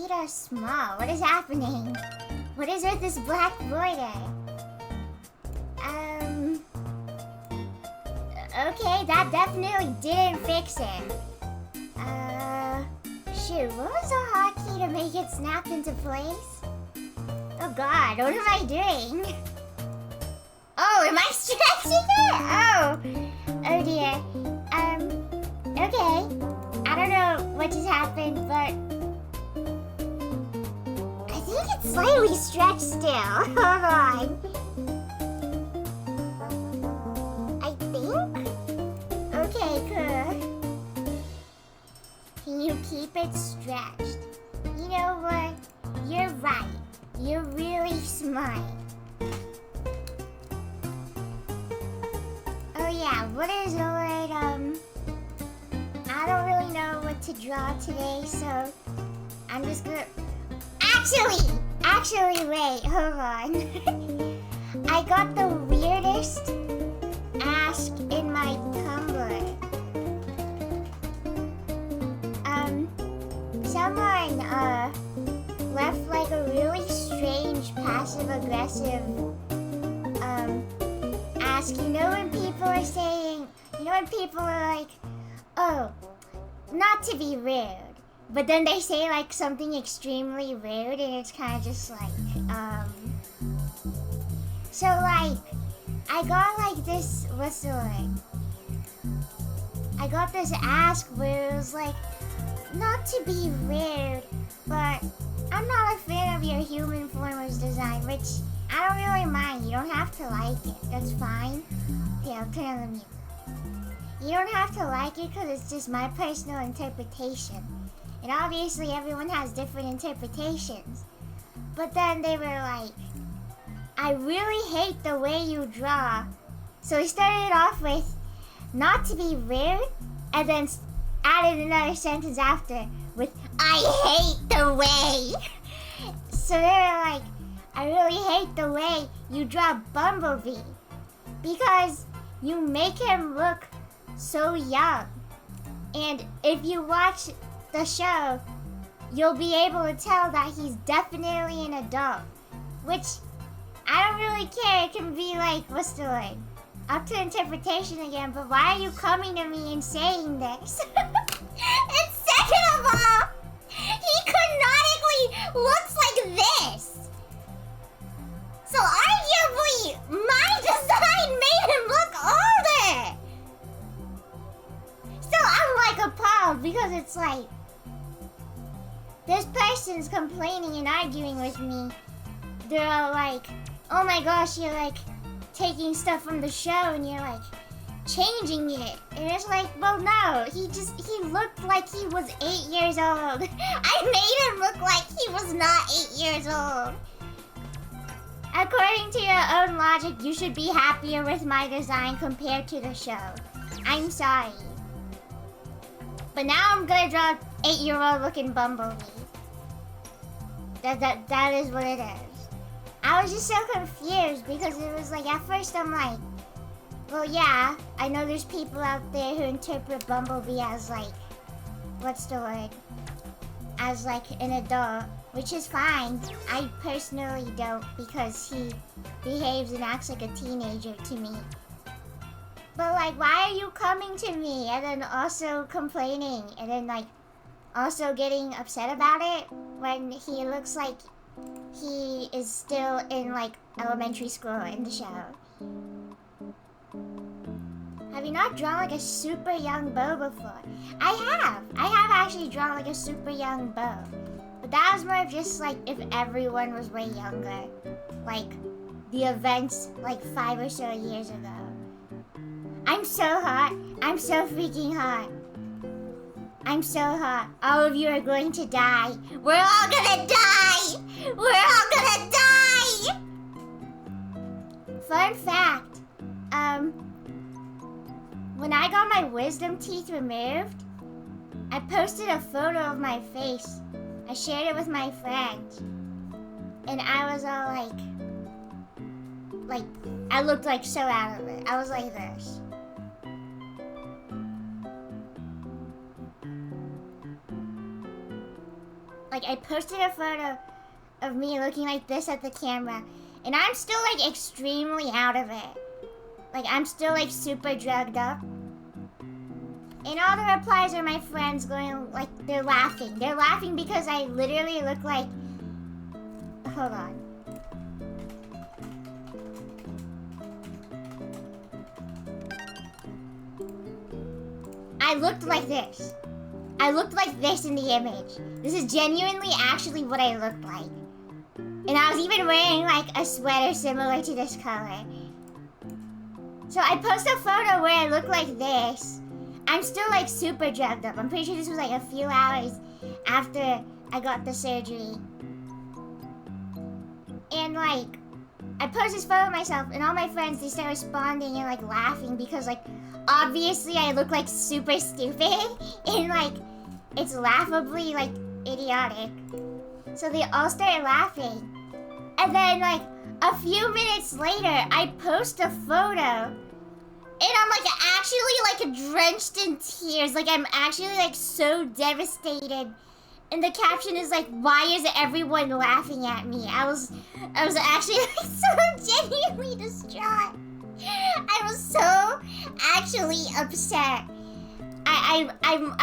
extra small. What is happening? What is with this black border? Okay, that definitely didn't fix it. Shoot, what was the hotkey to make it snap into place? Oh god, what am I doing? Oh, am I stretching it? Oh dear. Okay. I don't know what just happened, but I think it's slightly stretched still. Hold on. I think? Okay, cool. Can you keep it stretched? You know what? You're right. You're really smart. Oh yeah, what is the word, I don't really know what to draw today, so I'm just gonna... Actually, wait, hold on. I got the weirdest ask in my Tumblr. Someone, left like a really strange passive-aggressive, ask. You know when people are saying, like, oh, not to be rude, but then they say like something extremely rude and it's kind of just like, so like, I got like this, what's the word? I got this ask where it was like, not to be rude, but I'm not a fan of your human formers design, which I don't really mind. You don't have to like it. That's fine. Okay, I'll turn on the mute. You don't have to like it because it's just my personal interpretation. And obviously everyone has different interpretations. But then they were like, I really hate the way you draw. So we started off with, not to be rude, and then added another sentence after with, I hate the way. So they were like, I really hate the way you draw Bumblebee because you make him look so young. And if you watch the show, you'll be able to tell that he's definitely an adult. Which, I don't really care. It can be like, what's the word? Up to interpretation again, but why are you coming to me and saying this? And second of all, he canonically looks like this. So arguably, my design made him look older. So I'm like appalled because it's like, this person's complaining and arguing with me. They're all like, oh my gosh, you're like taking stuff from the show and you're like changing it. And it's like, well no, he looked like he was 8 years old. I made him look like he was not 8 years old. According to your own logic, you should be happier with my design compared to the show. I'm sorry. But now I'm gonna draw 8-year-old looking Bumblebee. That is what it is. I was just so confused because it was like, at first I'm like, well yeah, I know there's people out there who interpret Bumblebee as like, what's the word? As like an adult, which is fine. I personally don't because he behaves and acts like a teenager to me. But like, why are you coming to me and then also complaining and then like also getting upset about it when he looks like he is still in like elementary school in the show? Have you not drawn like a super young bow before? I have actually drawn like a super young bow. But that was more of just like if everyone was way younger. Like the events like 5 or so years ago. I'm so hot. I'm so freaking hot. I'm so hot. All of you are going to die. We're all gonna die! We're all gonna die! Fun fact. When I got my wisdom teeth removed, I posted a photo of my face. I shared it with my friends. And I was all like, I looked like so out of it. I was like this. like, I posted a photo of me looking like this at the camera, and I'm still, like, extremely out of it. Like, I'm still, like, super drugged up. And all the replies are my friends going, like, they're laughing. They're laughing because I literally look like... Hold on. I looked like this. I looked like this in the image. This is genuinely actually what I looked like. And I was even wearing, like, a sweater similar to this color. So I posted a photo where I look like this. I'm still, like, super drugged up. I'm pretty sure this was, like, a few hours after I got the surgery. And, like, I posted this photo of myself, and all my friends, they start responding and, like, laughing because, like, obviously I look, like, super stupid. And, like, it's laughably, like, idiotic. So they all started laughing. And then, like, a few minutes later, I post a photo. And I'm, like, actually, like, drenched in tears. Like, I'm actually, like, so devastated. And the caption is, like, why is everyone laughing at me? I was actually, like, so genuinely distraught. I was so actually upset. I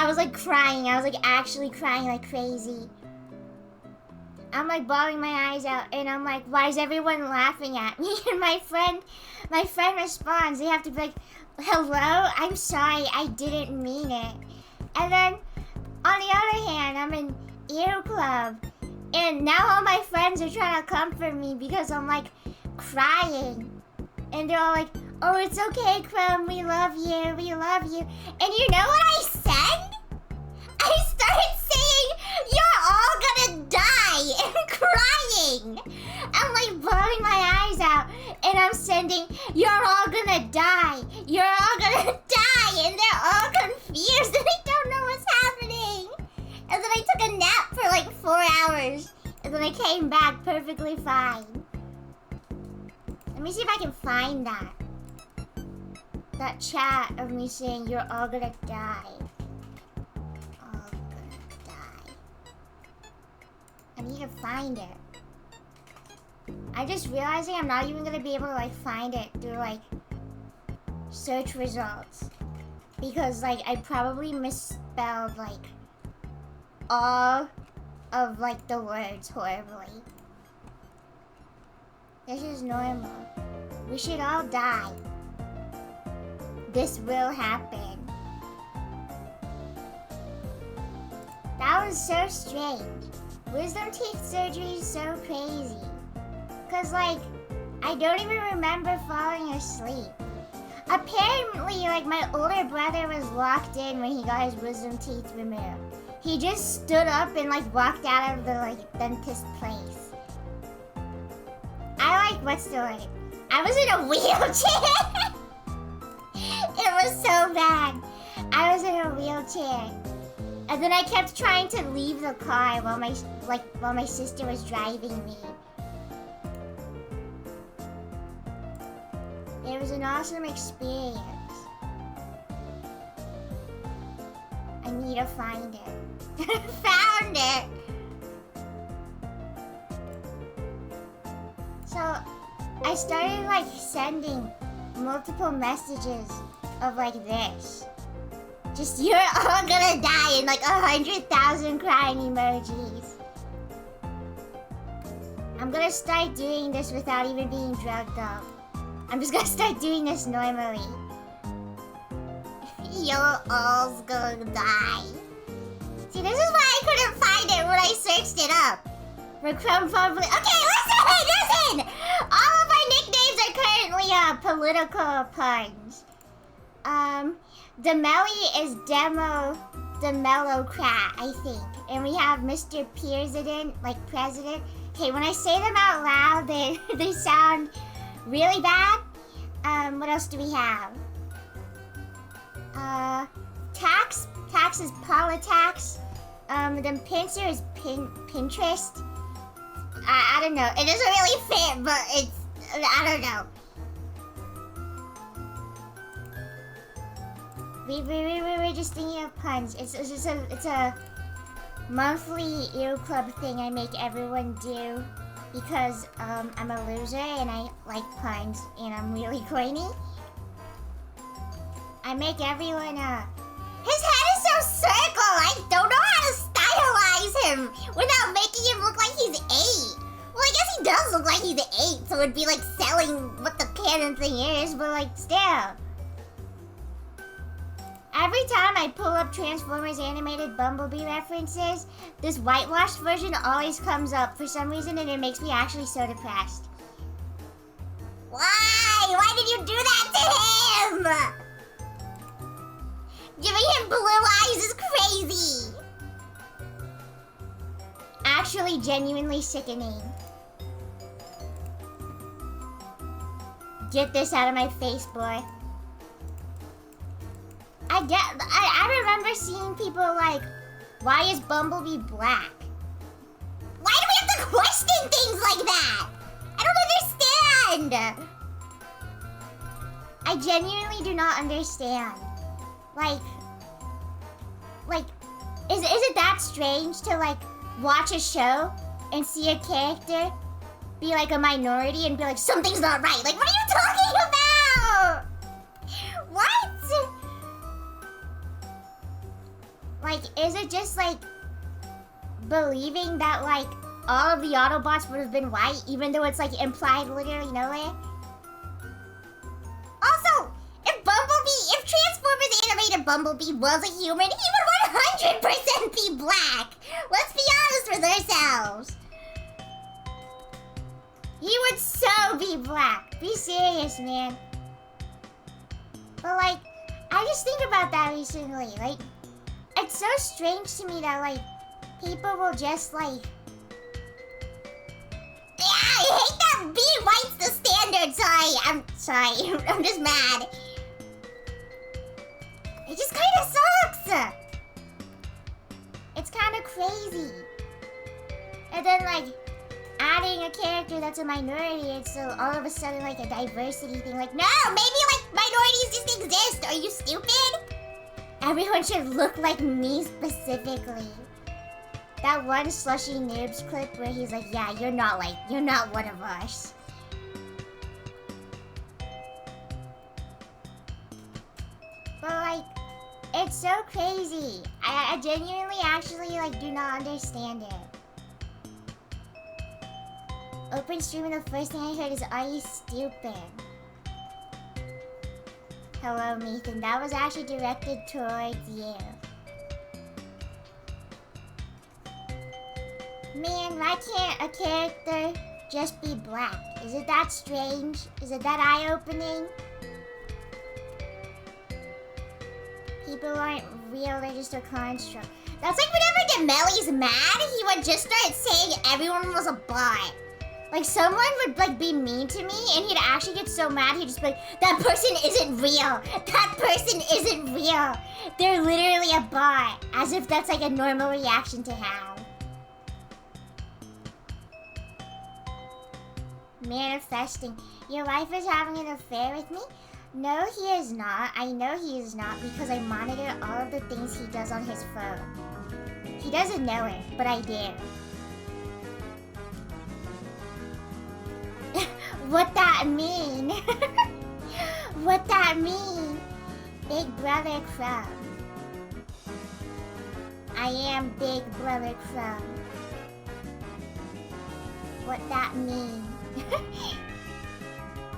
was, like, crying. I was, like, actually crying like crazy. I'm, like, bawling my eyes out, and I'm like, why is everyone laughing at me? And my friend responds. They have to be like, hello? I'm sorry, I didn't mean it. And then, on the other hand, I'm in Ear Club, and now all my friends are trying to comfort me because I'm, like, crying. And they're all like, oh, it's okay, Crumb, we love you, we love you. And you know what I said? I started saying, you're all gonna die, and crying. I'm, like, bawling my eyes out, and I'm sending, you're all gonna die, you're all gonna die, and they're all confused, and they don't know what's happening. And then I took a nap for, like, 4 hours, and then I came back perfectly fine. Let me see if I can find that chat of me saying, you're all gonna die. I need to find it. I'm just realizing I'm not even gonna be able to, like, find it through, like, search results. Because, like, I probably misspelled, like, all of, like, the words horribly. This is normal. We should all die. This will happen. That was so strange. Wisdom teeth surgery is so crazy. Cause, like, I don't even remember falling asleep. Apparently, like, my older brother was locked in when he got his wisdom teeth removed. He just stood up and, like, walked out of the, like, dentist place. What's the word? I was in a wheelchair. It was so bad. I was in a wheelchair. And then I kept trying to leave the car while my sister was driving me. It was an awesome experience. I need to find it. Found it! So, I started, like, sending multiple messages of, like, this. Just, you're all gonna die, in, like, 100,000 crying emojis. I'm gonna start doing this without even being drugged up. I'm just gonna start doing this normally. You're all gonna die. See, this is why I couldn't find it when I searched it up. For Chrome probably. Okay, listen! All of our nicknames are currently political puns. Demelli is Democrat, I think. And we have Mr. President, like president. Okay, when I say them out loud, they sound really bad. What else do we have? Tax is Politax. Then Pincer is Pinterest. I don't know. It doesn't really fit, but it's, I don't know. We were just thinking of puns. It's monthly ew club thing I make everyone do because I'm a loser and I like puns and I'm really corny. I make everyone his head is so circle. I don't know how to stylize him without making him look like he's 8. Well, I guess he does look like he's 8, so it'd be like selling what the canon thing is, but like still. Every time I pull up Transformers animated Bumblebee references, this whitewashed version always comes up for some reason and it makes me actually so depressed. Why? Why did you do that to him? Giving him blue eyes is crazy. Actually genuinely sickening. Get this out of my face, boy. I remember seeing people like, why is Bumblebee black? Why do we have to question things like that? I don't understand. I genuinely do not understand. Like, is it that strange to like watch a show and see a character be like a minority and be like, something's not right? Like, what are you talking about? What? Like, is it just like believing that like all of the Autobots would have been white even though it's like implied literally nowhere? Also, if Transformers animated Bumblebee was a human, he would 100% be black. Let's be honest with ourselves. He would so be black. Be serious, man. But like, I just think about that recently. Like, it's so strange to me that like, people will just like... Yeah, I hate that B white's the standard. I'm sorry. I'm just mad. It just kind of sucks. It's kind of crazy. And then like, adding a character that's a minority, it's so all of a sudden like a diversity thing. Like, no, maybe like minorities just exist. Are you stupid? Everyone should look like me specifically. That one Slushy Noobs clip where he's like, yeah, you're not one of us. But like, it's so crazy. I genuinely actually like do not understand it. Open stream and the first thing I heard is, are you stupid? Hello, Methan. That was actually directed towards you. Man, why can't a character just be black? Is it that strange? Is it that eye-opening? People aren't real, they're just a construct. That's like whenever Gemelli's mad, he would just start saying everyone was a bot. Like, someone would, like, be mean to me, and he'd actually get so mad, he'd just be like, that person isn't real! That person isn't real! They're literally a bot! As if that's, like, a normal reaction to have. Manifesting. Your wife is having an affair with me? No, he is not. I know he is not, because I monitor all of the things he does on his phone. He doesn't know it, but I do. What that mean? What that mean? Big Brother Crumb. I am Big Brother Crumb. What that mean?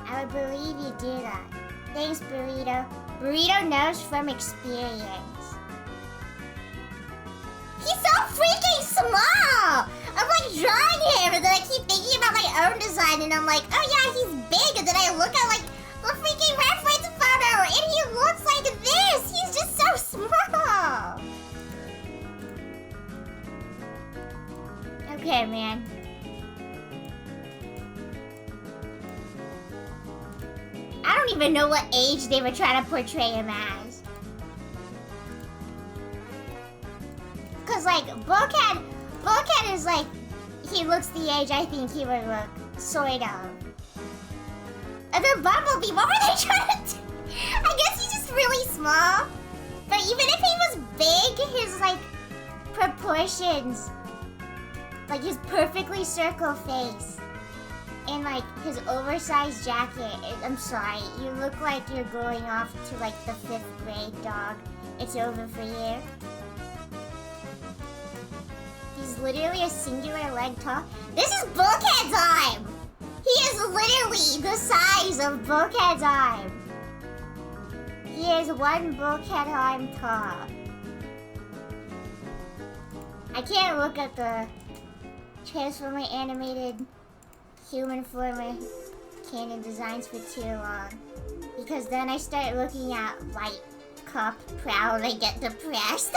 I would believe you do that. Thanks, Burrito. Burrito knows from experience. He's so freaking small! I'm like drawing him and then I keep thinking about my own design and I'm like, oh yeah, he's big. And then I look at like the freaking reference photo and he looks like this. He's just so small. Okay, man. I don't even know what age they were trying to portray him as. Cause like, Bulkhead is like, he looks the age I think he would look, sort of. And then Bumblebee, what were they trying to do? I guess he's just really small. But even if he was big, his like, proportions. Like his perfectly circle face. And like his oversized jacket. I'm sorry, you look like you're going off to like the 5th grade, dog. It's over for you. He's literally a singular leg tall. This is Bulkhead's arm! He is literally the size of Bulkhead's arm. He is one Bulkhead arm tall. I can't look at the Transformer animated human former canon designs for too long. Because then I start looking at White Cup Prowl and I get depressed.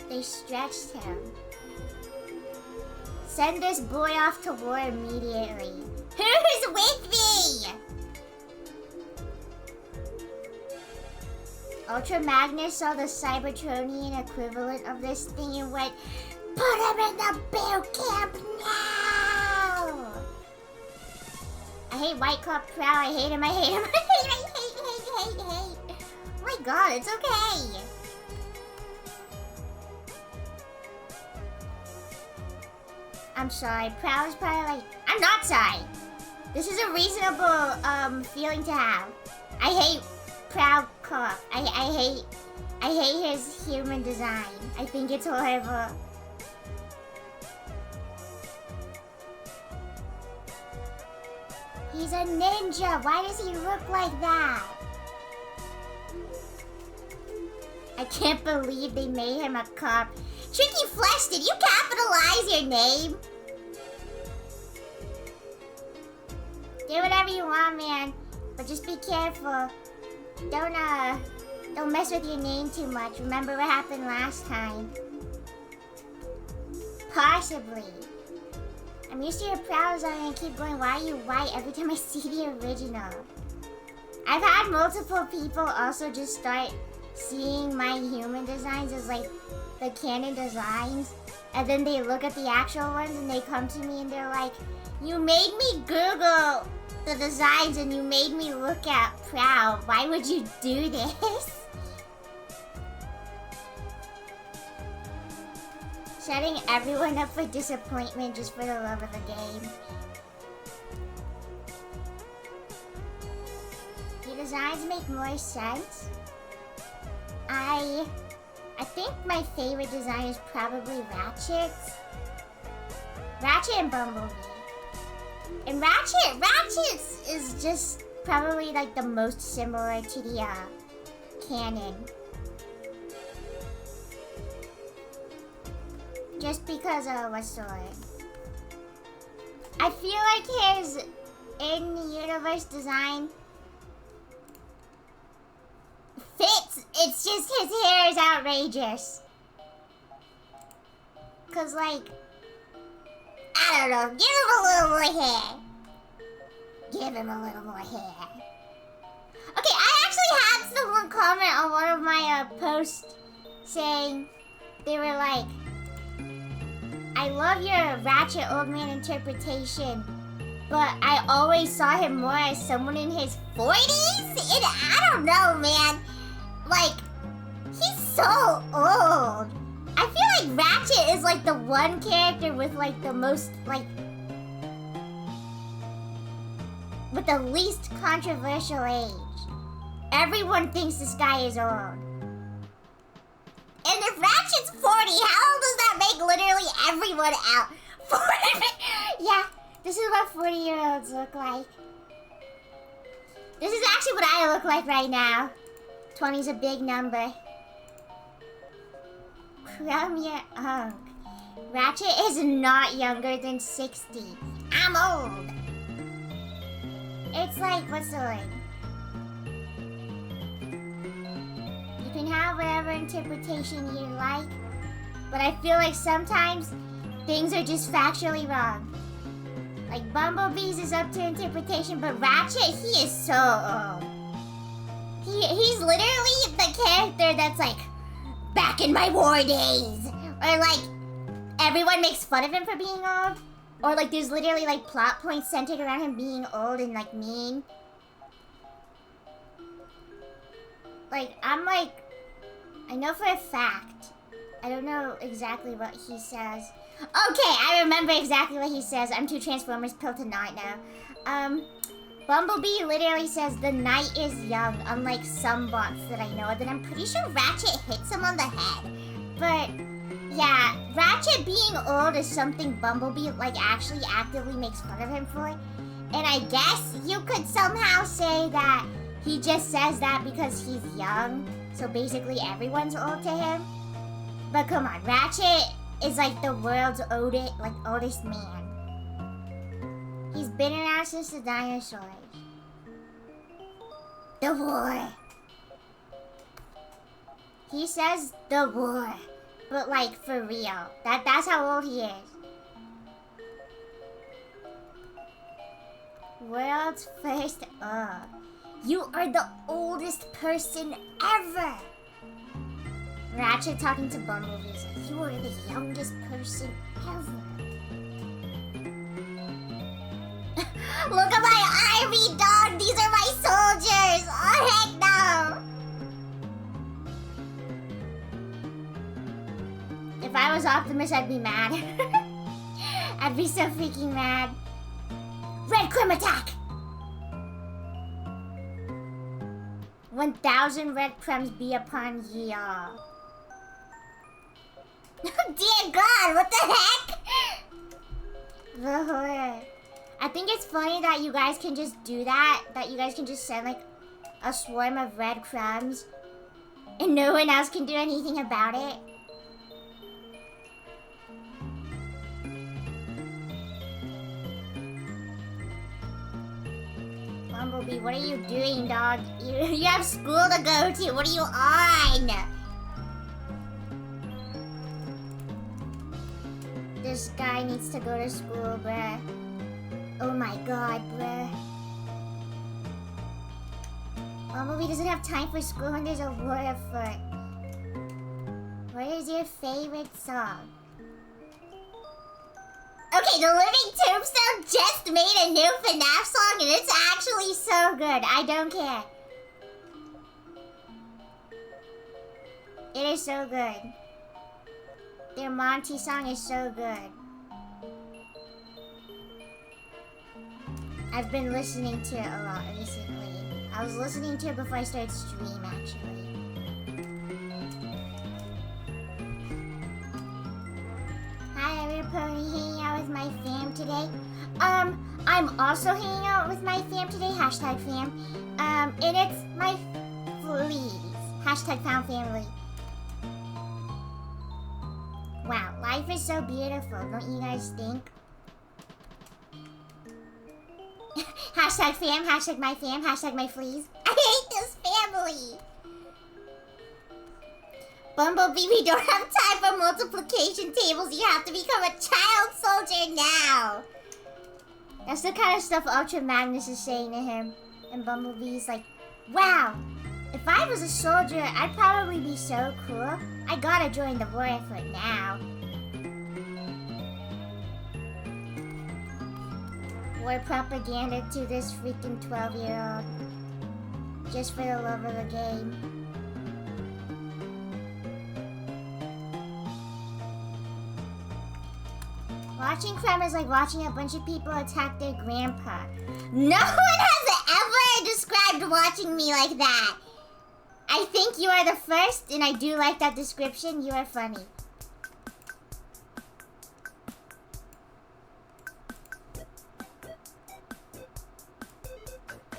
They stretched him. Send this boy off to war immediately. Who's with me? Ultra Magnus saw the Cybertronian equivalent of this thing and went, put him in the boot camp now! I hate White Cup Prowl, I hate him, I hate him, I hate. Oh my god, it's okay. I'm sorry, Prowl is probably like, I'm not sorry. This is a reasonable feeling to have. I hate Prowl Cop. I hate his human design. I think it's horrible. He's a ninja. Why does he look like that? I can't believe they made him a cop. Tricky Flesh, did you capitalize your name? Do whatever you want, man. But just be careful. Don't mess with your name too much. Remember what happened last time. Possibly. I'm used to your Prowl design and keep going, why are you white every time I see the original? I've had multiple people also just start seeing my human designs as like the canon designs, and then they look at the actual ones and they come to me and they're like, you made me Google the designs and you made me look at Prowl. Why would you do this? Setting everyone up for disappointment just for the love of the game. Your designs make more sense. I think my favorite design is probably Ratchet's. Ratchet and Bumblebee. And Ratchet's is just probably like the most similar to the canon. Just because of what's the word? I feel like his in-universe design fits. It's just his hair is outrageous. Cause like, I don't know, give him a little more hair. Give him a little more hair. Okay, I actually had someone comment on one of my posts saying, they were like, I love your Ratchet old man interpretation, but I always saw him more as someone in his 40s? And I don't know, man. Like, he's so old. I feel like Ratchet is like the one character with like the most, like, with the least controversial age. Everyone thinks this guy is old. And if Ratchet's 40, how old does that make literally everyone out? 40? Yeah, this is what 40-year-olds look like. This is actually what I look like right now. 20's a big number. Chrome your unk. Ratchet is not younger than 60. I'm old. It's like, what's the word? You can have whatever interpretation you like, but I feel like sometimes things are just factually wrong. Like Bumblebee's is up to interpretation, but Ratchet, he is so old. He's literally the character that's like, back in my war days. Or like, everyone makes fun of him for being old. Or like there's literally like plot points centered around him being old and like mean. I know for a fact. I don't know exactly what he says. Okay, I remember exactly what he says. I'm too Transformers pill to not know. Bumblebee literally says the night is young, unlike some bots that I know. Then I'm pretty sure Ratchet hits him on the head. But yeah, Ratchet being old is something Bumblebee like actually actively makes fun of him for. And I guess you could somehow say that he just says that because he's young. So basically everyone's old to him. But come on, Ratchet is like the world's oldest man. He's been around since the dinosaurs. The war. He says the war. But like for real. That's how old he is. World's first You are the oldest person ever. Ratchet talking to Bumblebee is like, you are the youngest person ever. Look at my army, dog! These are my soldiers! Oh, heck no! If I was Optimus, I'd be mad. I'd be so freaking mad. Red Crumb attack! 1,000 red crumbs be upon ye all. Dear God, what the heck? The horror. I think it's funny that you guys can just do that. That you guys can just send like a swarm of red crumbs and no one else can do anything about it. Bumblebee, what are you doing, dog? You have school to go to. What are you on? This guy needs to go to school, bruh. Oh my God, bruh. Bumblebee doesn't have time for school when there's a war afoot. What is your favorite song? Okay, the Living Tombstone just made a new FNAF song and it's actually so good. I don't care. It is so good. Their Monty song is so good. I've been listening to it a lot recently. I was listening to it before I started stream, actually. Hi, we're probably hanging out with my fam today. I'm also hanging out with my fam today, hashtag fam. And it's my fleas, hashtag found family. Wow, life is so beautiful, don't you guys think? Hashtag fam, hashtag my fleas. I hate this family! Bumblebee, we don't have time for multiplication tables. You have to become a child soldier now. That's the kind of stuff Ultra Magnus is saying to him. And Bumblebee's like, wow, if I was a soldier, I'd probably be so cool. I gotta join the war effort now. War propaganda to this freaking 12-year-old. Just for the love of the game. Watching crime is like watching a bunch of people attack their grandpa. No one has ever described watching me like that. I think you are the first, and I do like that description. You are funny.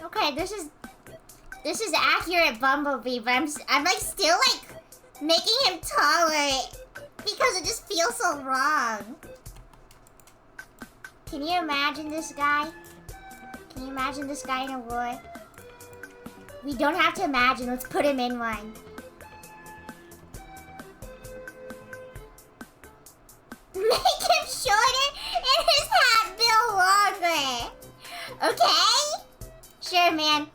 Okay, this is accurate, Bumblebee, but I'm like still like making him taller because it just feels so wrong. Can you imagine this guy? Can you imagine this guy in a war? We don't have to imagine, let's put him in one. Make him shorter and his hat bill longer. Okay? Sure, man.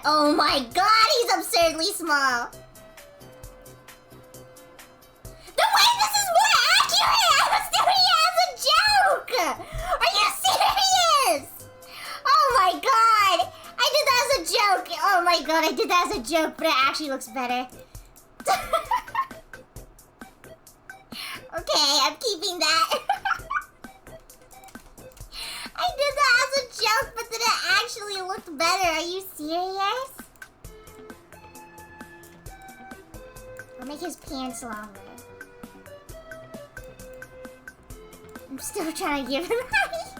Oh my God, he's absurdly small. The way this is more accurate! I was doing it as a joke! Are you serious? Oh my God! I did that as a joke! Oh my god, I did that as a joke, but it actually looks better. Okay, I'm keeping that. I did that as a joke, but then it actually looked better. Are you serious? I'll make his pants longer. I'm still trying to give him height.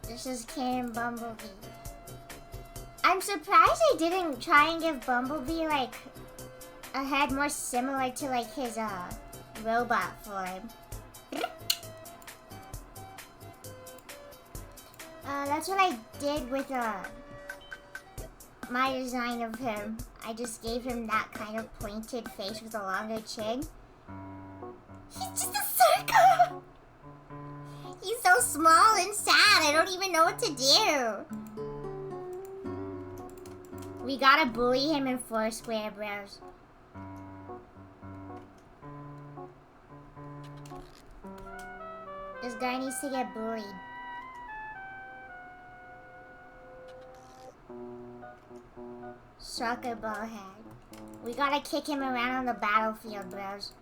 This is Karen Bumblebee. I'm surprised I didn't try and give Bumblebee like a head more similar to like his robot form. That's what I did with my design of him. I just gave him that kind of pointed face with a longer chin. He's just a circle! He's so small and sad, I don't even know what to do. We gotta bully him in Foursquare, bros. This guy needs to get bullied. Soccer ball head. We gotta kick him around on the battlefield, bros.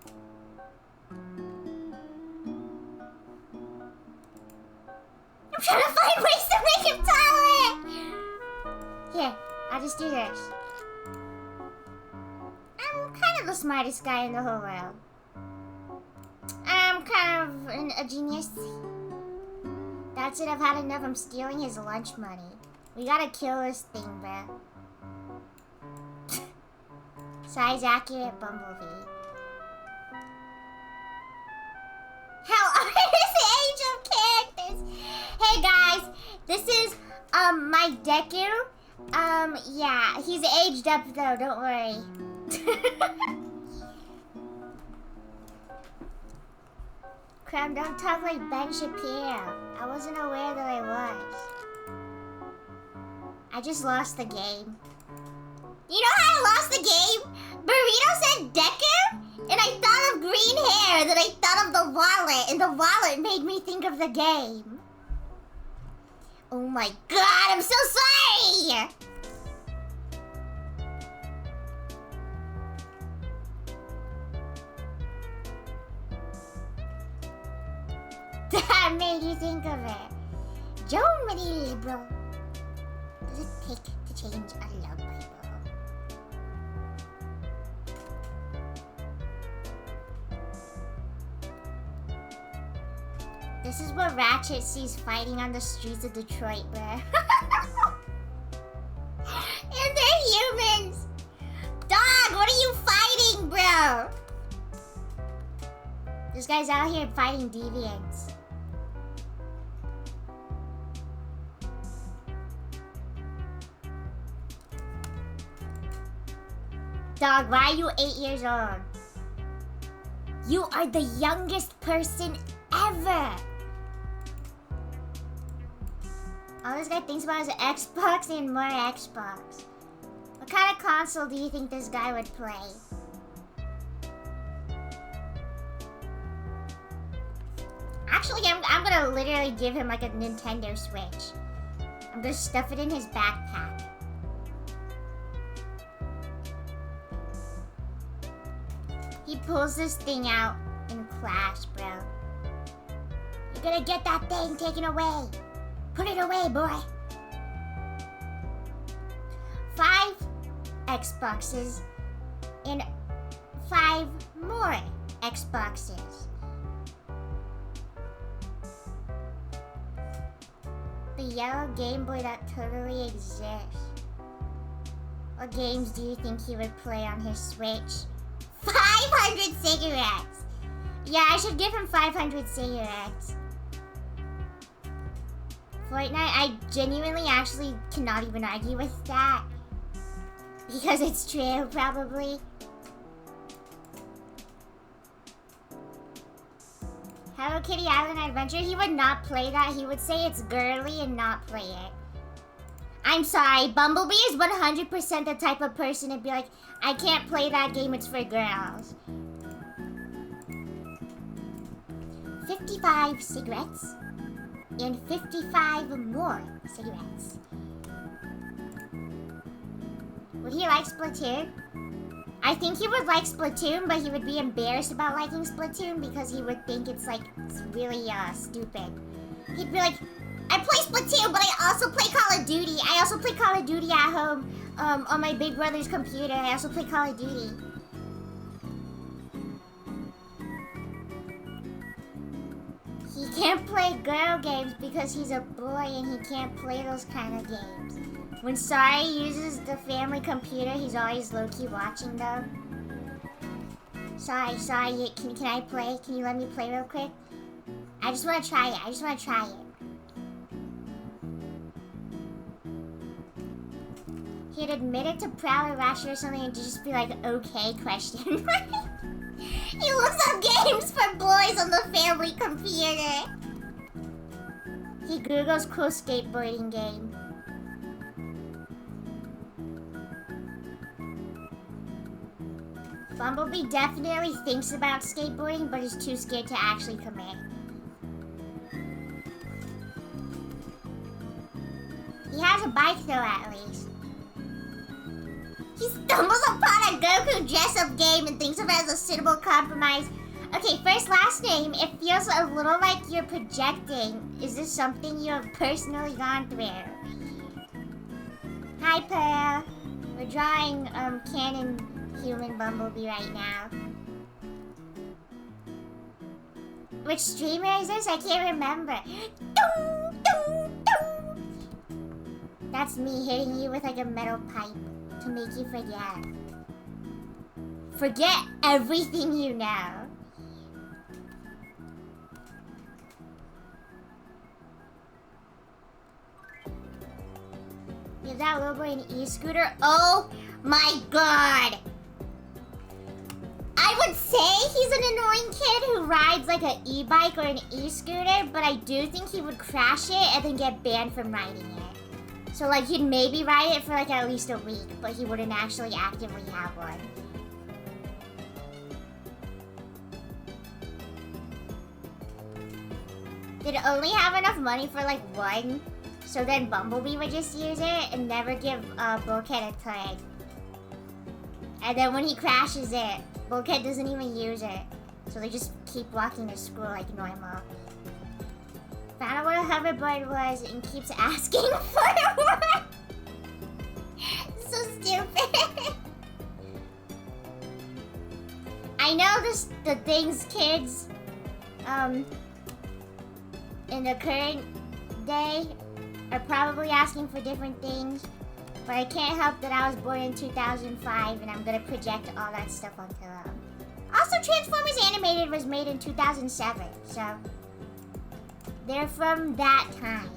I'm trying to find ways to make him taller! Here, I'll just do this. I'm kind of the smartest guy in the whole world. I'm kind of a genius. That's it, I've had enough. I'm stealing his lunch money. We gotta kill this thing, bruh. Size accurate Bumblebee. How are this age of characters? Hey guys, this is my Deku. Yeah, he's aged up though, don't worry. Crap, don't talk like Ben Shapiro. I wasn't aware that I was. I just lost the game. You know how I lost the game? Burrito said Deku, and I thought of green hair, then I thought of the wallet, and the wallet made me think of the game. Oh my god, I'm so sorry! That made you think of it. Joe Many Liberal. Does it take to change a love Bible? This is what Ratchet sees fighting on the streets of Detroit, bruh. And they're humans! Dog, what are you fighting, bro? This guy's out here fighting deviants. Dog, why are you 8 years old? You are the youngest person ever! All this guy thinks about is Xbox and more Xbox. What kind of console do you think this guy would play? Actually, I'm gonna literally give him like a Nintendo Switch. I'm gonna stuff it in his backpack. He pulls this thing out in class, bro. You're gonna get that thing taken away. Put it away, boy. 5 Xboxes and 5 more Xboxes. The yellow Game Boy that totally exists. What games do you think he would play on his Switch? 500 cigarettes! Yeah, I should give him 500 cigarettes. Fortnite, I genuinely actually cannot even argue with that. Because it's true, probably. Hello Kitty Island Adventure, he would not play that. He would say it's girly and not play it. I'm sorry, Bumblebee is 100% the type of person to be like, I can't play that game, it's for girls. 55 cigarettes and 55 more cigarettes. Would he like Splatoon? I think he would like Splatoon, but he would be embarrassed about liking Splatoon because he would think it's really stupid. He'd be like, I play Splatoon, but I also play Call of Duty. I also play Call of Duty at home on my big brother's computer. I also play Call of Duty. He can't play girl games because he's a boy and he can't play those kind of games. When Sari uses the family computer, he's always low-key watching them. Sorry, can I play? Can you let me play real quick? I just want to try it. He'd admit it to Prowl or Rasher or something and just be like, okay, question mark. He looks up games for boys on the family computer. He Googles cool skateboarding game. Bumblebee definitely thinks about skateboarding, but is too scared to actually commit. He has a bike though, at least. He stumbles upon a Goku dress-up game and thinks of it as a suitable compromise. Okay, first, last name. It feels a little like you're projecting. Is this something you have personally gone through? Hi, Pearl. We're drawing canon human Bumblebee right now. Which streamer is this? I can't remember. That's me hitting you with like a metal pipe to make you forget. Forget everything you know. Give that little boy an e-scooter. Oh my god! I would say he's an annoying kid who rides like an e-bike or an e-scooter, but I do think he would crash it and then get banned from riding it. So like he'd maybe ride it for like at least a week, but he wouldn't actually actively have one. Did it only have enough money for like one? So then Bumblebee would just use it and never give Bulkhead a tag. And then when he crashes it, Bulkhead doesn't even use it. So they just keep walking to school like normal. Found out what a hoverboard was and keeps asking for one. So stupid. I know the things kids in the current day are probably asking for different things, but I can't help that I was born in 2005 and I'm gonna project all that stuff onto them. Also, Transformers Animated was made in 2007, so they're from that time.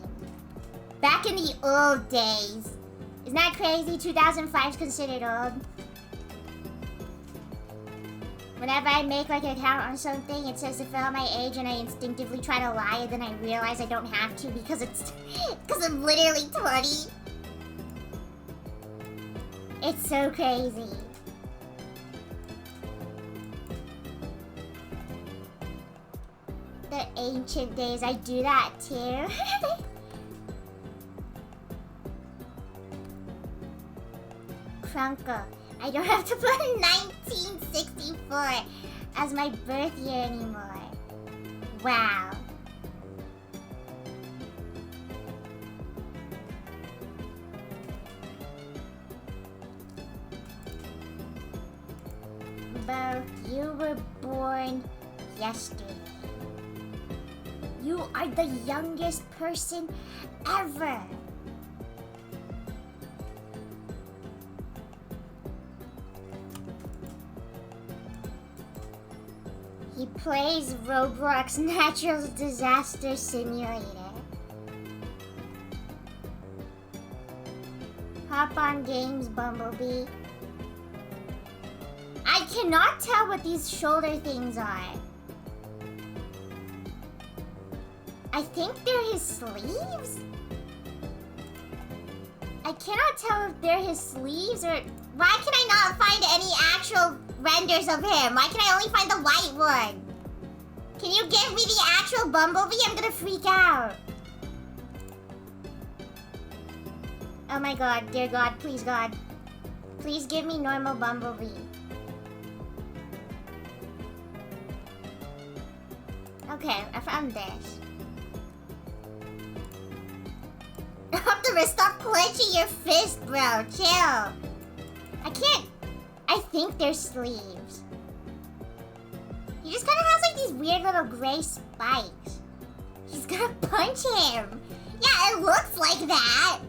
Back in the old days. Isn't that crazy? 2005 is considered old. Whenever I make like an account on something, it says to fill out my age and I instinctively try to lie and then I realize I don't have to because I'm literally 20. It's so crazy. The ancient days, I do that too. Crunkle. I don't have to put 1964 as my birth year anymore. Wow. Bo, you were born yesterday. You are the youngest person ever. He plays Roblox Natural Disaster Simulator. Hop on games, Bumblebee. I cannot tell what these shoulder things are. I think they're his sleeves? I cannot tell if they're his sleeves or... Why can I not find any actual renders of him? Why can I only find the white one? Can you give me the actual Bumblebee? I'm gonna freak out. Oh my god, dear God, please God. Please give me normal Bumblebee. Okay, I found this. Optimus, stop clenching your fist, bro. Chill. I can't... I think they're sleeves. He just kind of has like these weird little gray spikes. He's gonna punch him. Yeah, it looks like that.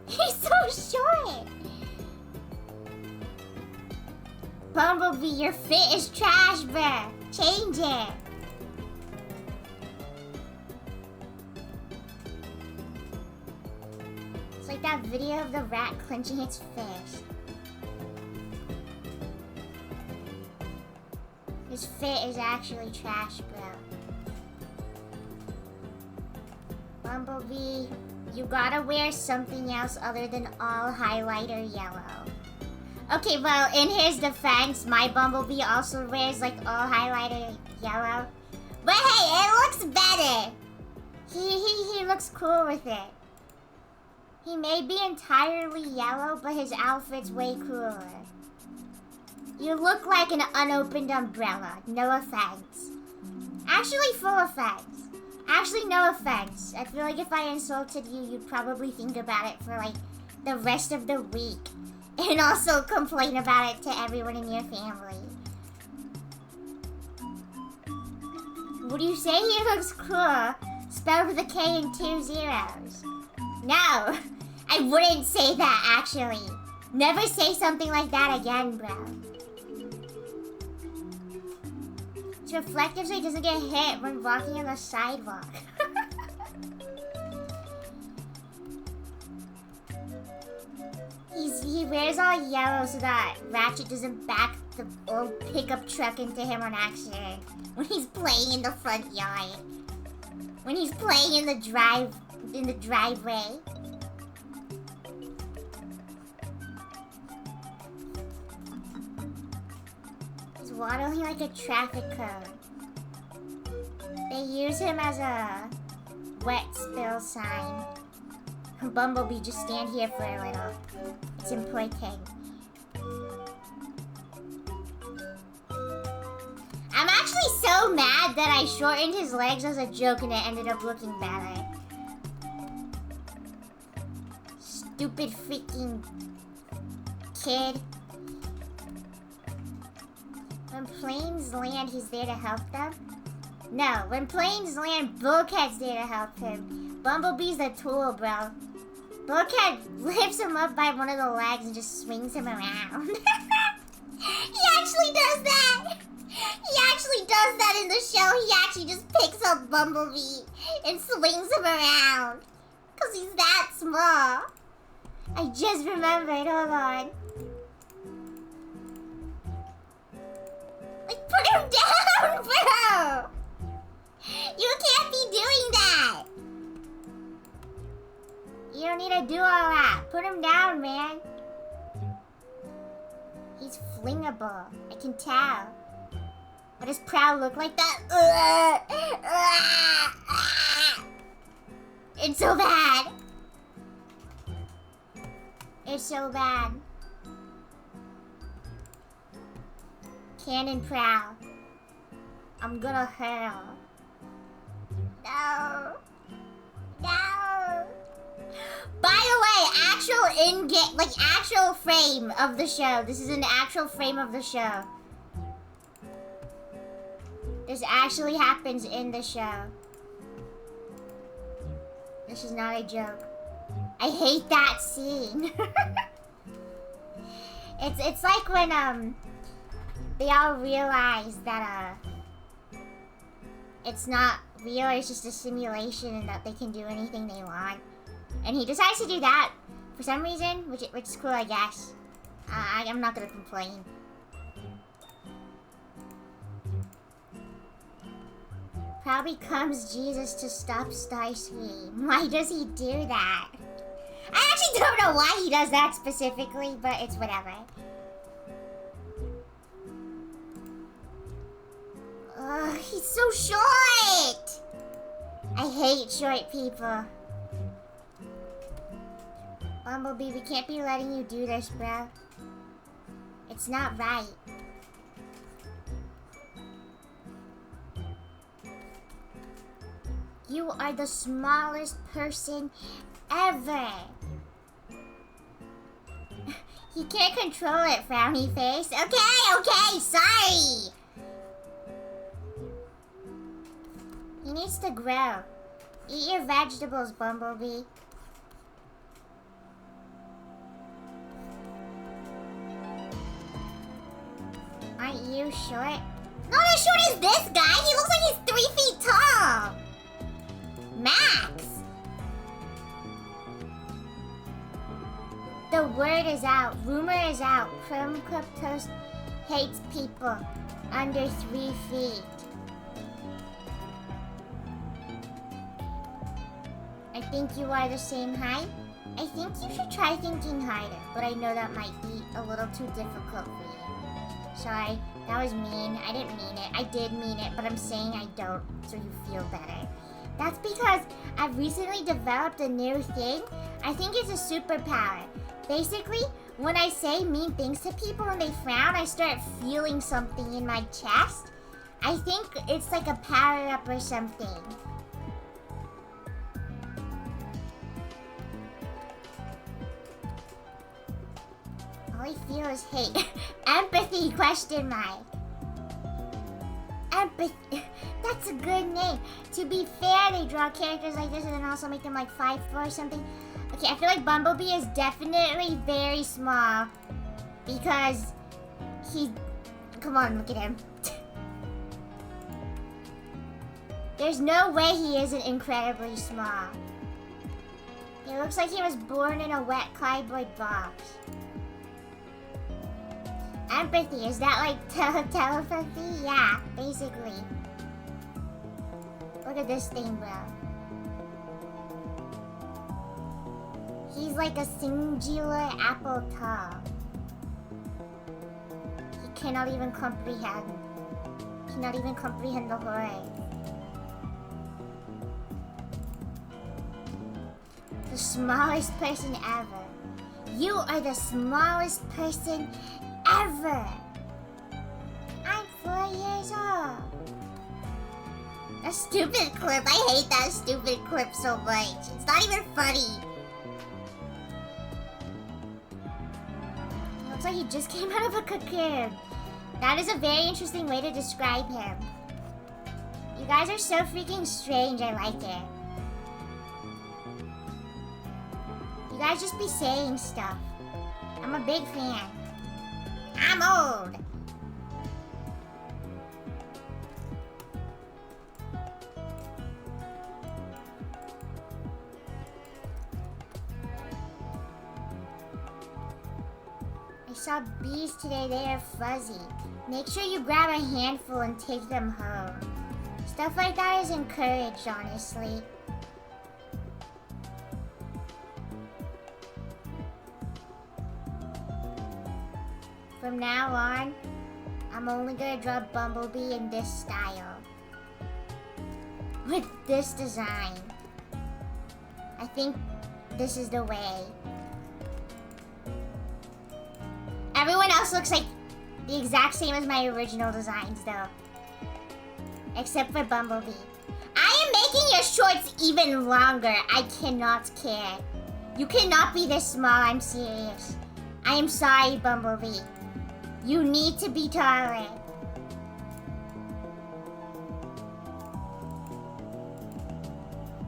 He's so short. Bumblebee, your fit is trash, bruh. Change it. It's like that video of the rat clenching its fist. His fit is actually trash, bro. Bumblebee, you gotta wear something else other than all highlighter yellow. Okay, well, in his defense, my Bumblebee also wears like all highlighter yellow. But hey, it looks better. He looks cool with it. He may be entirely yellow, but his outfit's way cooler. You look like an unopened umbrella. No offense. Actually, full offense. Actually, no offense. I feel like if I insulted you, you'd probably think about it for like the rest of the week. And also complain about it to everyone in your family. Would you say he looks cool? Spelled with a K and 2 zeros. No, I wouldn't say that actually. Never say something like that again, bro. It's reflective so he doesn't get hit when walking on the sidewalk. He wears all yellow so that Ratchet doesn't back the old pickup truck into him on accident when he's playing in the front yard. When he's playing in the driveway. He's waddling like a traffic cone. They use him as a wet spill sign. Bumblebee, just stand here for a little. It's important. I'm actually so mad that I shortened his legs as a joke and it ended up looking better. Stupid freaking kid. When planes land, he's there to help them? No, when planes land, Bulkhead's there to help him. Bumblebee's the tool, bro. Bulkhead lifts him up by one of the legs and just swings him around. He actually does that! He actually does that in the show. He actually just picks up Bumblebee and swings him around. Because he's that small. I just remembered. Hold on. Like, put him down, bro! You can't be doing that! You don't need to do all that. Put him down, man. He's flingable. I can tell. What does Prowl look like that? It's so bad. It's so bad. Cannon Prowl. I'm gonna hurl. No. No. By the way, actual in-game, like actual frame of the show. This is an actual frame of the show. This actually happens in the show. This is not a joke. I hate that scene. It's like when they all realize that it's not real, it's just a simulation and that they can do anything they want. And he decides to do that for some reason, which is cool, I guess. I'm not gonna complain. Probably comes Jesus to stop Starscream. Why does he do that? I actually don't know why he does that specifically, but it's whatever. He's so short! I hate short people. Bumblebee, we can't be letting you do this, bro. It's not right. You are the smallest person ever. He can't control it, frowny face. Okay, sorry. He needs to grow. Eat your vegetables, Bumblebee. Aren't you short? Not as short as this guy. He looks like he's 3 feet tall. Max. The word is out. Rumor is out. Cryptos hates people under 3 feet. I think you are the same height. I think you should try thinking harder, but I know that might be a little too difficult for you. Sorry, that was mean. I didn't mean it. I did mean it, but I'm saying I don't, so you feel better. That's because I've recently developed a new thing. I think it's a superpower. Basically, when I say mean things to people and they frown, I start feeling something in my chest. I think it's like a power-up or something. All I feel is hate. Empathy, question mark. Empathy. That's a good name. To be fair, they draw characters like this and then also make them like 5'4" or something. Okay, I feel like Bumblebee is definitely very small because he... Come on, look at him. There's no way he isn't incredibly small. He looks like he was born in a wet cardboard box. Empathy, is that like telepathy? Yeah, basically. Look at this thing, bro. He's like a singular apple tall. He cannot even comprehend. Cannot even comprehend the horror. The smallest person ever. You are the smallest person ever. I'm 4 years old. A stupid clip. I hate that stupid clip so much. It's not even funny. It looks like he just came out of a cocoon. That is a very interesting way to describe him. You guys are so freaking strange. I like it. You guys just be saying stuff. I'm a big fan. I'm old. I saw bees today. They are fuzzy. Make sure you grab a handful and take them home. Stuff like that is encouraged, honestly. From now on, I'm only gonna draw Bumblebee in this style. With this design. I think this is the way. Everyone else looks like the exact same as my original designs though. Except for Bumblebee. I am making your shorts even longer. I cannot care. You cannot be this small, I'm serious. I am sorry, Bumblebee. You need to be taller.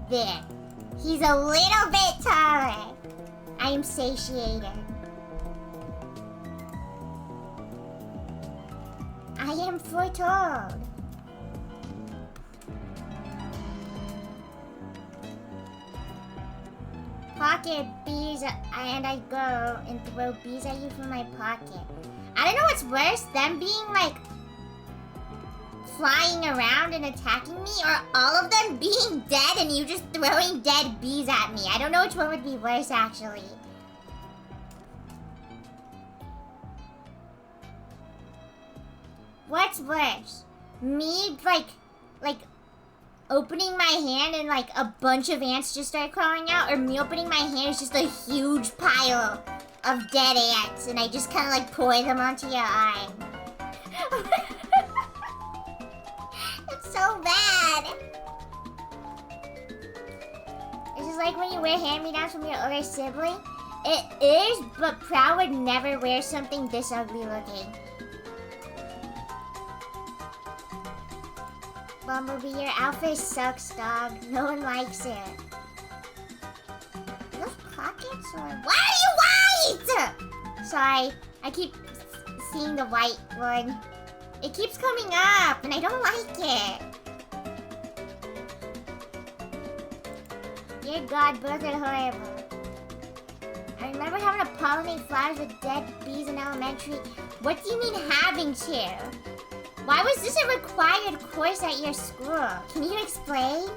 There. He's a little bit taller. I am satiated. I am foretold. Pocket bees, and I go and throw bees at you from my pocket. I don't know what's worse, them being like flying around and attacking me, or all of them being dead and you just throwing dead bees at me. I don't know which one would be worse, actually. What's worse? Me, like, like, opening my hand and, like, a bunch of ants just start crawling out, or me opening my hand is just a huge pile of dead ants, and I just kind of, like, pour them onto your arm. It's so bad. It's just like when you wear hand-me-downs from your older sibling. It is, but Prowl would never wear something this ugly looking. Bumblebee, your outfit sucks, dog. No one likes it. Those pockets are... Why are you white? Sorry, I keep seeing the white one. It keeps coming up, and I don't like it. Dear God, birds are horrible. I remember having to pollinate flowers with dead bees in elementary. What do you mean having to? Why was this a required course at your school? Can you explain?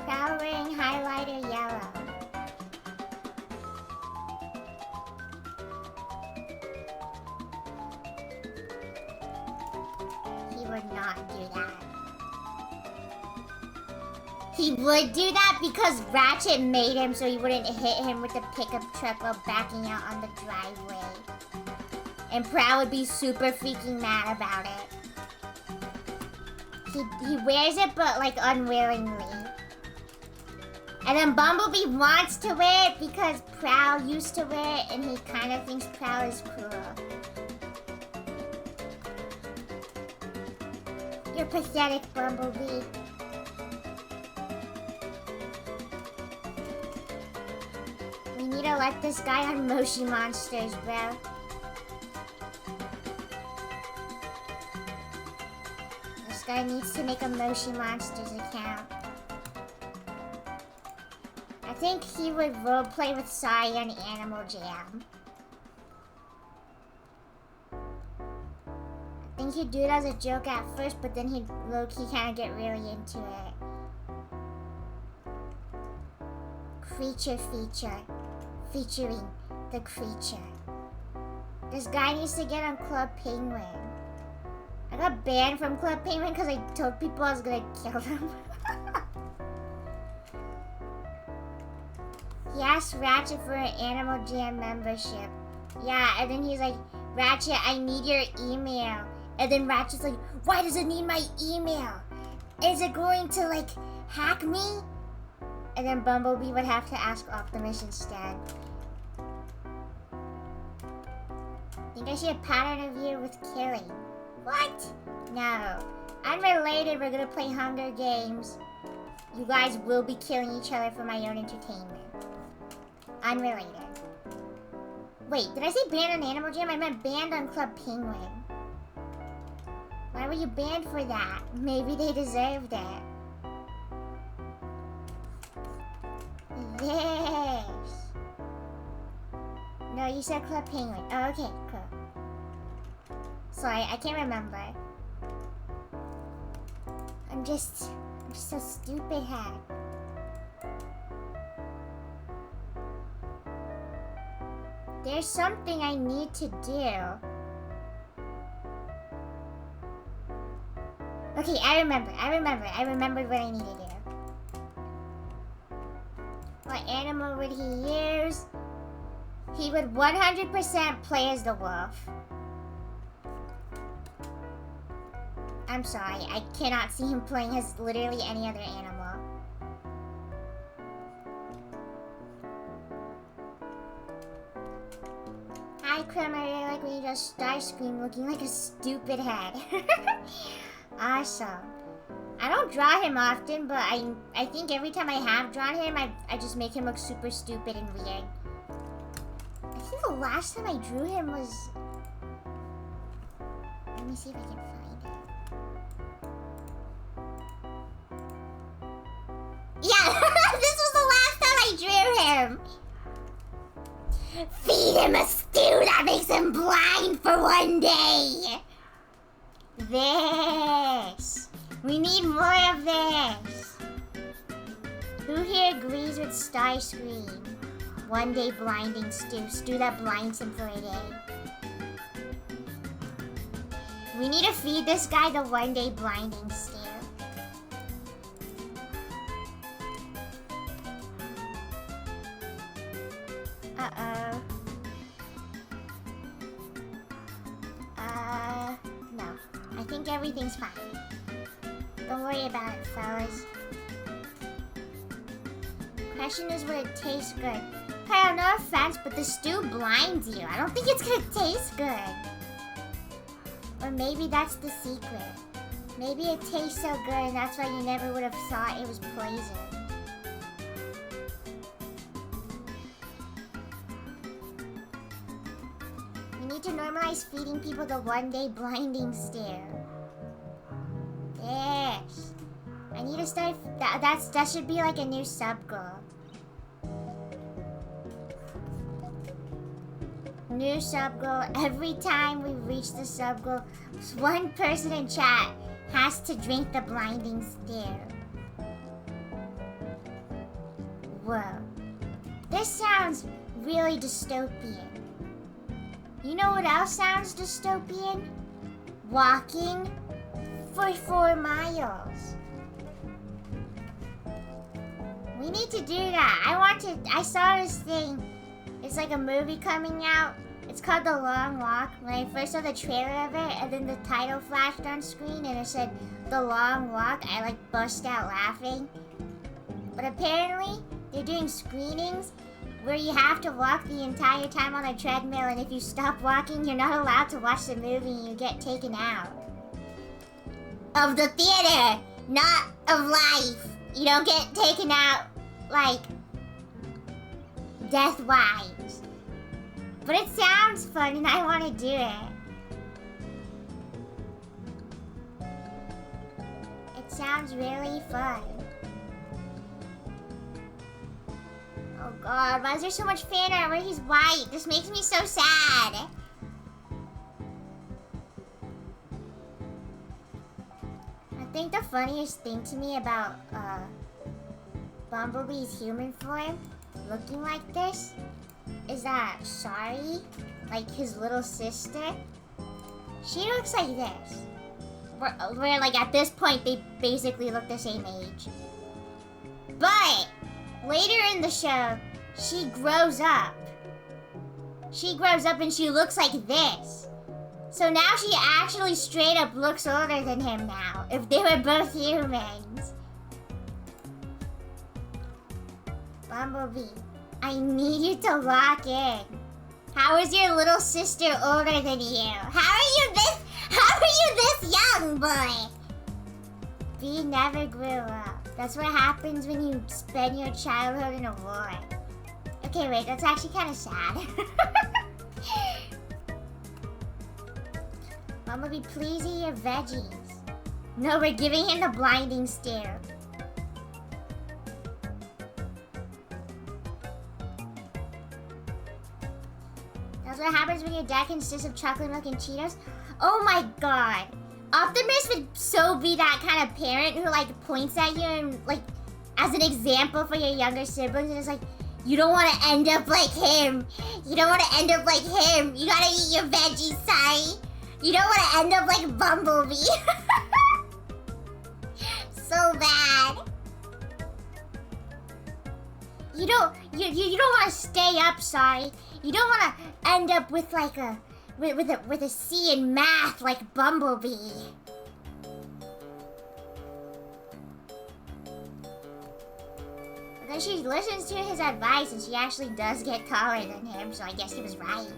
Prowl wearing highlighter yellow. He would not do that. He would do that because Ratchet made him so he wouldn't hit him with the pickup truck while backing out on the driveway. And Prowl would be super freaking mad about it. He wears it, but like unwillingly. And then Bumblebee wants to wear it because Prowl used to wear it and he kind of thinks Prowl is cool. You're pathetic, Bumblebee. We need to let this guy on Moshi Monsters, bro. This guy needs to make a Moshi Monsters account. I think he would roleplay with Sai on Animal Jam. I think he'd do it as a joke at first, but then he'd low-key kind of get really into it. Creature feature. Featuring the creature. This guy needs to get on Club Penguin. I got banned from Club Penguin because I told people I was gonna kill them. He asked Ratchet for an Animal Jam membership. Yeah, and then he's like, Ratchet, I need your email. And then Ratchet's like, why does it need my email? Is it going to, like, hack me? And then Bumblebee would have to ask Optimus instead. I think I see a pattern of you with killing. What? No. Unrelated, we're gonna play Hunger Games. You guys will be killing each other for my own entertainment. Unrelated. Wait, did I say banned on Animal Jam? I meant banned on Club Penguin. Why were you banned for that? Maybe they deserved it. This. No, you said Club Penguin. Oh, okay, cool. Sorry, I can't remember. I'm just so stupid head. There's something I need to do. Okay, I remembered what I need to do. What animal would he use? He would 100% play as the wolf. I'm sorry, I cannot see him playing as literally any other animal. Hi, Crumb, I really like when you just star scream looking like a stupid head. Awesome. I don't draw him often, but I think every time I have drawn him, I just make him look super stupid and weird. I think the last time I drew him was... Let me see if I can find it. Yeah, this was the last time I drew him. Feed him a stew that makes him blind for one day. This. We need more of this. Who here agrees with Starscream? One day blinding stew. Stew that blinds him for a day. We need to feed this guy the one day blinding stew. Uh-oh. No. I think everything's fine. Don't worry about it, fellas. Question is, would it taste good? Prowl, no offense, but the stew blinds you. I don't think it's gonna taste good. Or maybe that's the secret. Maybe it tastes so good and that's why you never would have thought it was poison. We need to normalize feeding people the one day blinding stare. Yes. I need to start. That should be like a new sub goal. New sub goal. Every time we reach the sub goal, one person in chat has to drink the blinding stare. Whoa. This sounds really dystopian. You know what else sounds dystopian? Walking for 4 miles. We need to do that. I saw this thing. It's like a movie coming out. It's called The Long Walk. When I first saw the trailer of it, and then the title flashed on screen and it said The Long Walk, I like burst out laughing. But apparently, they're doing screenings where you have to walk the entire time on a treadmill, and if you stop walking, you're not allowed to watch the movie and you get taken out. Of the theater, not of life. You don't get taken out, like, death-wise. But it sounds fun and I want to do it. It sounds really fun. Oh god, why is there so much fan art where he's white? This makes me so sad. I think the funniest thing to me about Bumblebee's human form looking like this is that Shari, like his little sister, she looks like this. Where like at this point they basically look the same age. But later in the show, she grows up. She grows up and she looks like this. So now she actually straight up looks older than him now, if they were both humans. Bumblebee, I need you to lock in. How is your little sister older than you? How are you this young, boy? Bee never grew up. That's what happens when you spend your childhood in a war. Okay, wait, that's actually kind of sad. Bumblebee, please eat your veggies. No, we're giving him the blinding stare. That's what happens when your dad consists of chocolate milk and Cheetos. Oh my god. Optimus would so be that kind of parent who like points at you and like as an example for your younger siblings and is like, you don't want to end up like him. You don't want to end up like him. You gotta eat your veggies, sorry. You don't want to end up like Bumblebee. So bad. You don't want to stay up, sorry. You don't want to end up with like with a C in math like Bumblebee. But then she listens to his advice and she actually does get taller than him, so I guess he was right.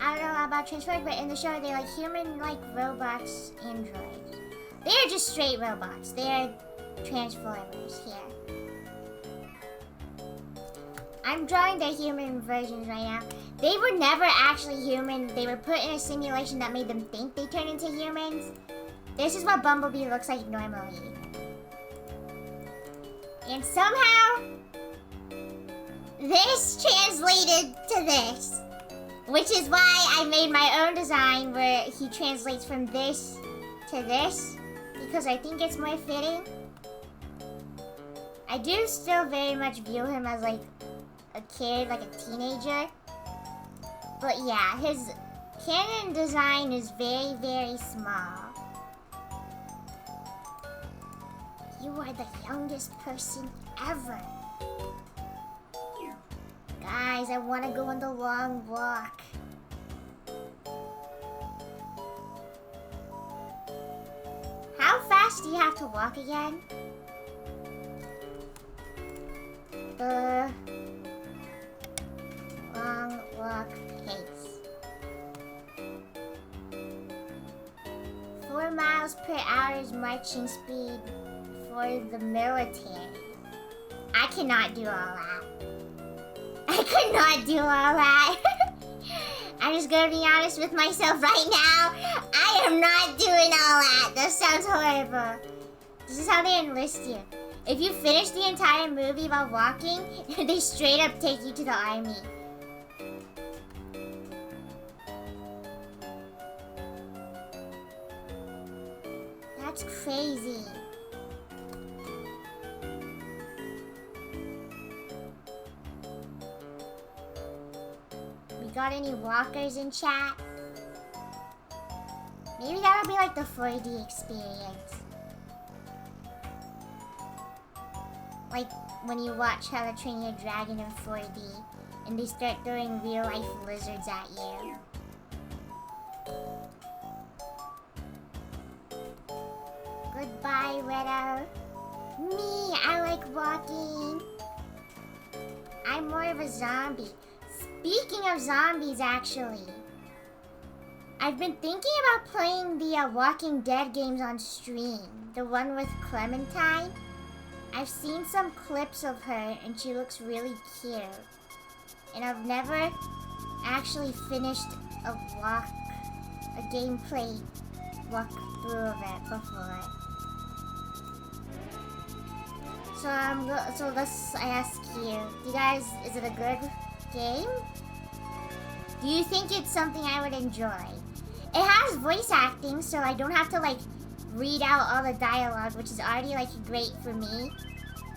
I don't know about Transformers, but in the show they like human-like robots, androids. They are just straight robots. They are Transformers here. I'm drawing their human versions right now. They were never actually human. They were put in a simulation that made them think they turned into humans. This is what Bumblebee looks like normally. And somehow, this translated to this. Which is why I made my own design where he translates from this to this. because I think it's more fitting. I do still very much view him as like a kid, like a teenager. But yeah, his canon design is very, very small. You are the youngest person ever. Guys, I want to go on the long walk. How fast do you have to walk again? The long walk pace. 4 miles per hour is marching speed for the military. I cannot do all that. I could not do all that. I'm just gonna be honest with myself right now. I am not doing all that. That sounds horrible. This is how they enlist you. If you finish the entire movie while walking, they straight up take you to the army. That's crazy. We got any walkers in chat? Maybe that'll be like the 4D experience. Like when you watch How to Train Your Dragon in 4D and they start throwing real life lizards at you. Goodbye, Redo. Me, I like walking. I'm more of a zombie. Speaking of zombies, actually, I've been thinking about playing the Walking Dead games on stream. The one with Clementine. I've seen some clips of her and she looks really cute. And I've never actually finished a gameplay walkthrough of it before. So let's ask you guys, is it a good game? Do you think it's something I would enjoy? It has voice acting, so I don't have to like read out all the dialogue, which is already like great for me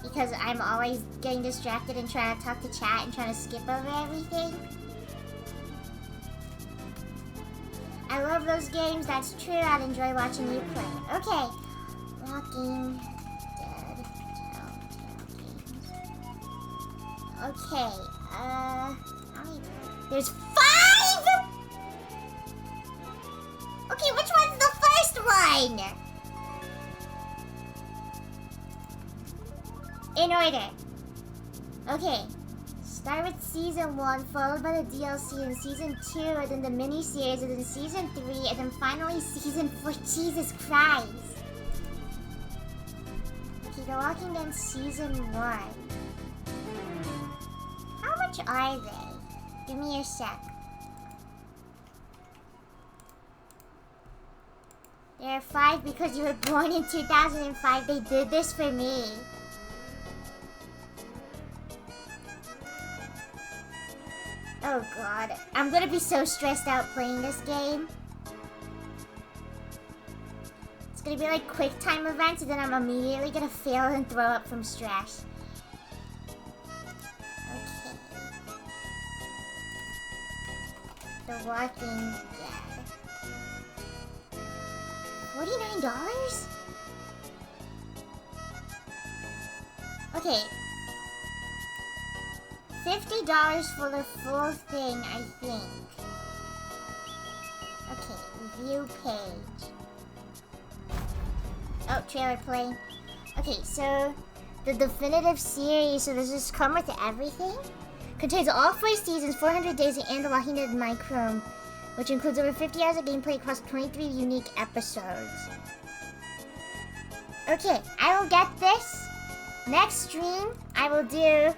because I'm always getting distracted and trying to talk to chat and trying to skip over everything. I love those games, that's true. I'd enjoy watching you play. Okay. Walking Dead Telltale games. Okay, how many? There's 5?! Okay, which one's the first one? In order. Okay. Start with Season 1, followed by the DLC, and Season 2, and then the mini-series, and then Season 3, and then finally Season 4. Jesus Christ. Okay, The Walking Dead Season 1. How much are they? Give me a sec. There are 5 because you were born in 2005. They did this for me. Oh god. I'm gonna be so stressed out playing this game. It's gonna be like quick time events and then I'm immediately gonna fail and throw up from stress. Okay. The Walking Dead. $49? Okay. $50 for the full thing, I think. Okay, view page. Oh, trailer play. Okay, so the definitive series, so does this come with everything? Contains all 4 seasons, 400 days, and The Walking Dead Microme, which includes over 50 hours of gameplay across 23 unique episodes. Okay, I will get this. Next stream, I will do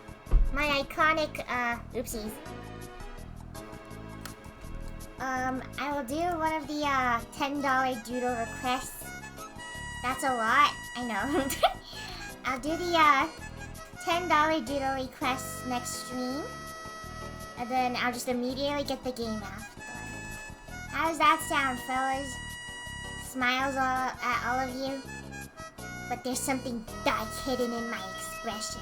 my iconic, oopsies. I will do one of the, $10 doodle requests. That's a lot, I know. I'll do the, $10 doodle requests next stream. And then I'll just immediately get the game after. How does that sound, fellas? Smiles at all of you. But there's something dark hidden in my expression.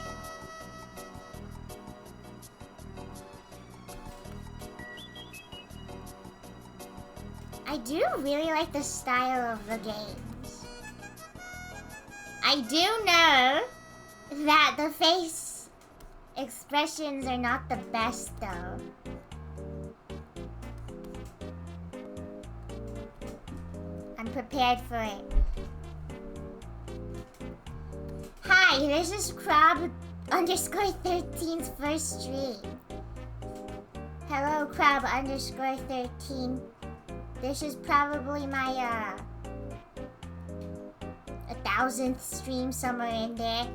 I do really like the style of the games. I do know that the face expressions are not the best though. I'm prepared for it. Hi, this is Crab_13's first stream. Hello, Crab_13. This is probably my 1000th stream, somewhere in there.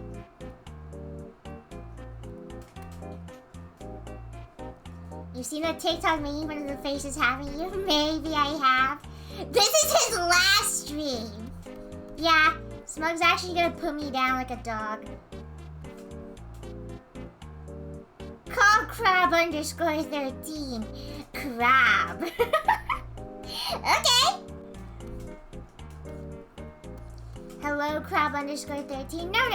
You've seen a TikTok making fun of the faces having you? Maybe I have. This is his last stream. Yeah, Smug's actually gonna put me down like a dog. Call Crab_13. Crab. Okay. Hello, Crab_13. No.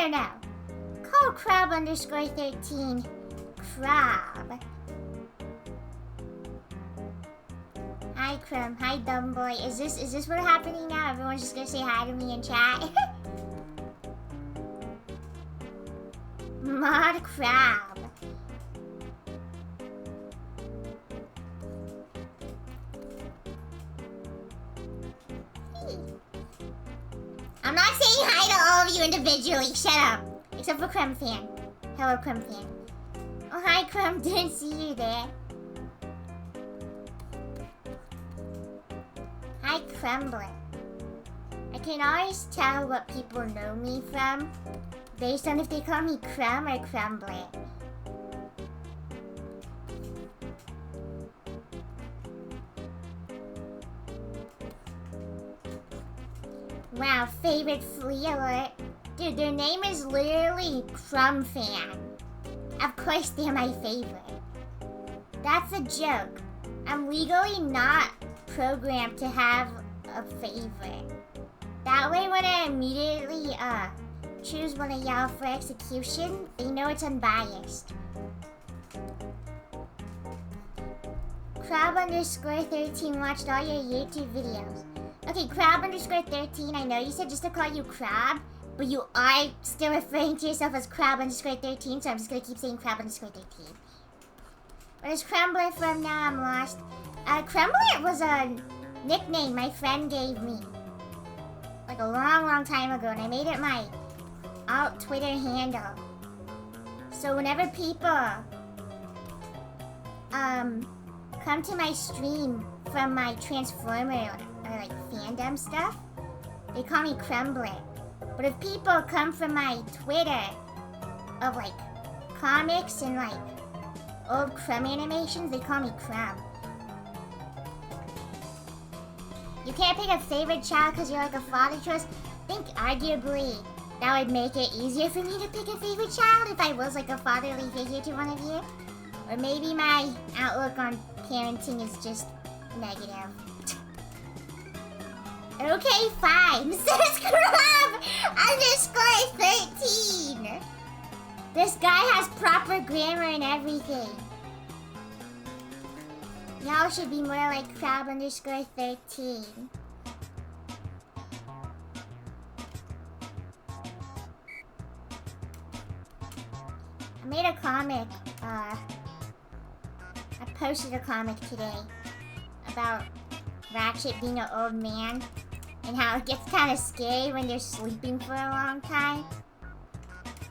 Call Crab_13. Crab. Hi, Crumb. Hi, dumb boy. Is this what's happening now? Everyone's just gonna say hi to me in chat. Mod Crab. I'm not saying hi to all of you individually. Shut up. Except for Crumb Fan. Hello, Crumb Fan. Oh, hi, Crumb. Didn't see you there. Hi, Crumbler. I can always tell what people know me from based on if they call me Crumb or Crumbler. Wow, favorite flea alert. Dude, their name is literally Crumb Fan. Of course they're my favorite. That's a joke. I'm legally not programmed to have a favorite. That way when I immediately choose one of y'all for execution, they know it's unbiased. Crab_13 watched all your YouTube videos. Okay, Crab_13, I know you said just to call you Crab, but you are still referring to yourself as Crab_13, so I'm just gonna keep saying Crab_13. Where is Crumbler from now? I'm lost. Crumbler was a nickname my friend gave me. Like a long time ago, and I made it my alt Twitter handle. So whenever people come to my stream from my Transformer or like fandom stuff, they call me Crumbler. But if people come from my Twitter of like comics and like old Crumb animations, they call me Crumb. You can't pick a favorite child because you're like a father choice. I think arguably that would make it easier for me to pick a favorite child if I was like a fatherly figure to one of you. Or maybe my outlook on parenting is just negative. Okay, fine. Says Crab_13. This guy has proper grammar and everything. Y'all should be more like Crab_13. I made a comic, I posted a comic today about Ratchet being an old man and how it gets kind of scary when they're sleeping for a long time.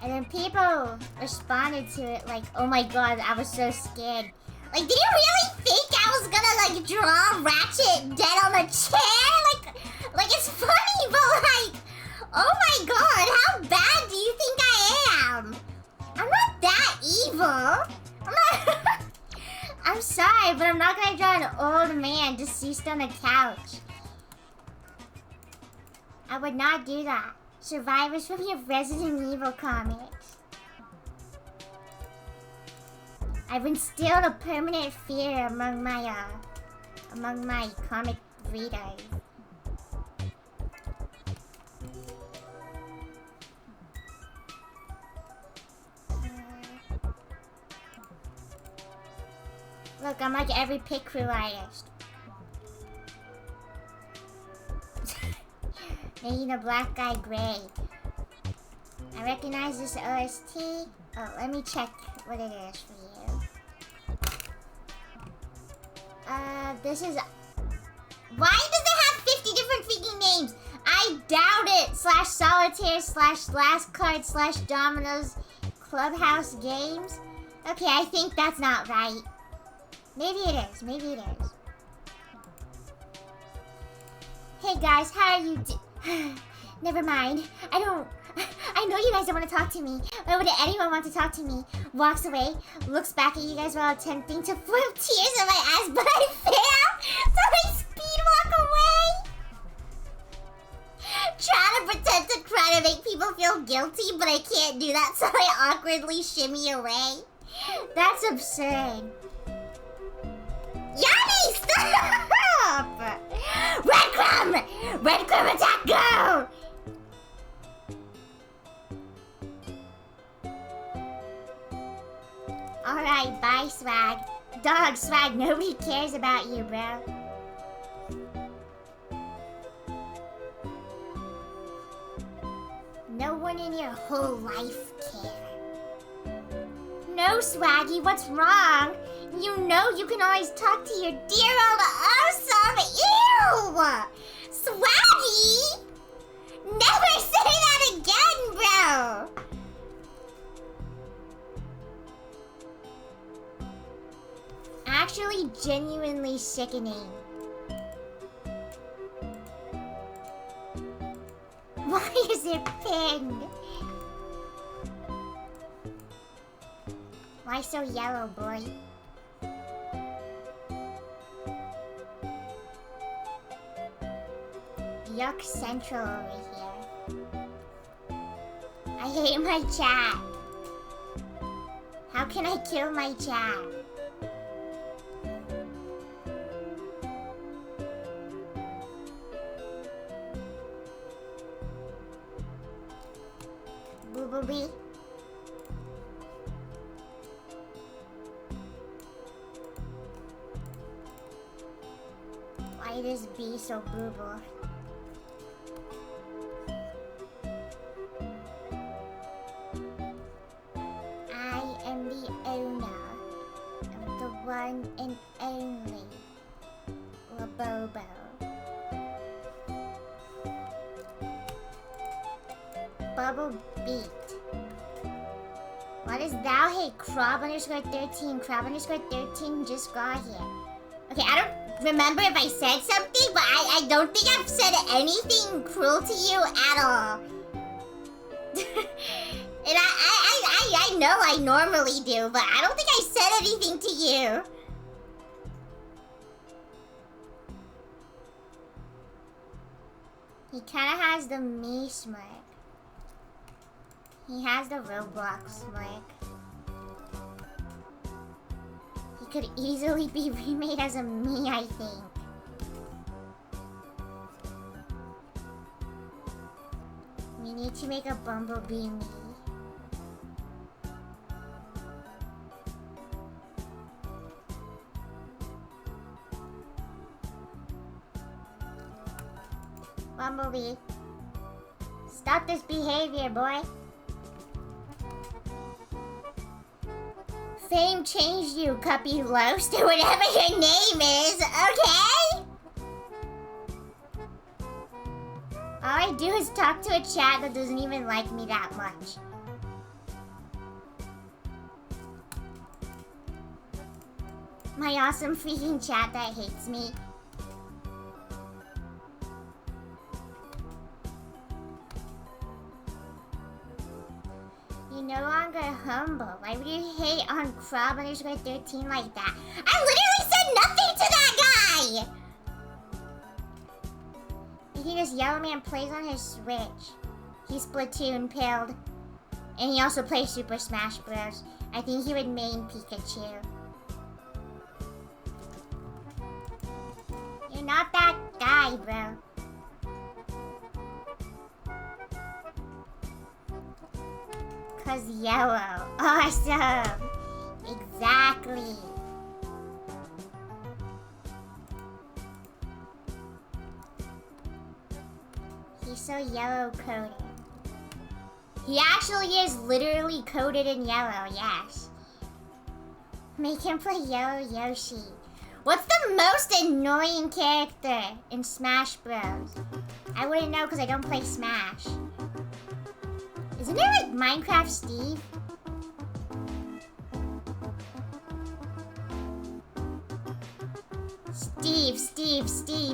And then people responded to it like, oh my god, I was so scared. Like, did you really think I was gonna, like, draw Ratchet dead on the chair? Like it's funny, but, like, oh my god, how bad do you think I am? I'm not that evil. I'm not... I'm sorry, but I'm not gonna draw an old man deceased on a couch. I would not do that. Survivors from your Resident Evil comics. I've instilled a permanent fear among my comic readers. Look, I'm like every pit crew artist. Making a black guy gray. I recognize this OST. Oh, let me check what it is for you. This is... Why does it have 50 different freaking names? I doubt it. Slash solitaire, slash last card, slash dominoes, clubhouse games. Okay, I think that's not right. Maybe it is. Maybe it is. Hey guys, how are you Never mind. I know you guys don't want to talk to me. Why would anyone want to talk to me? Walks away, looks back at you guys while attempting to foil tears in my eyes, but I fail! So I speed walk away! Trying to pretend to cry to make people feel guilty, but I can't do that, so I awkwardly shimmy away. That's absurd. Yanni, stop! Red Crumb! Red Crumb attack, go! Alright, bye, Swag. Dog, Swag, nobody cares about you, bro. No one in your whole life care. No, Swaggy, what's wrong? You know you can always talk to your dear old awesome. Ew! Swaggy! Never say that again, bro! Actually, genuinely sickening. Why is it pinned? Why so yellow, boy? Yuck Central over here. I hate my chat. How can I kill my chat? Bumblebee. Why is B so booble? I am the owner of the one and only Labobo. Bubble Beat. What is thou hate Crab underscore 13? Crab underscore 13 just got here. Okay, I don't remember if I said something, but I don't think I've said anything cruel to you at all. And I know I normally do, but I don't think I said anything to you. He kind of has the me smirk. He has the Roblox smirk. He could easily be remade as a me, I think. We need to make a Bumblebee me. Bumblebee. Stop this behavior, boy. Fame changed you, Cuppy Loast, or whatever your name is, okay? All I do is talk to a chat that doesn't even like me that much. My awesome freaking chat that hates me. No longer humble. Why would you hate on Crab underscore 13 like that? I literally said nothing to that guy! I think this yellow man plays on his Switch. He's Splatoon pilled. And he also plays Super Smash Bros. I think he would main Pikachu. You're not that guy, bro. Cause yellow. Awesome. Exactly. so yellow coated. He actually is literally coated in yellow, yes. Make him play Yellow Yoshi. What's the most annoying character in Smash Bros? I wouldn't know because I don't play Smash. Isn't there like Minecraft Steve?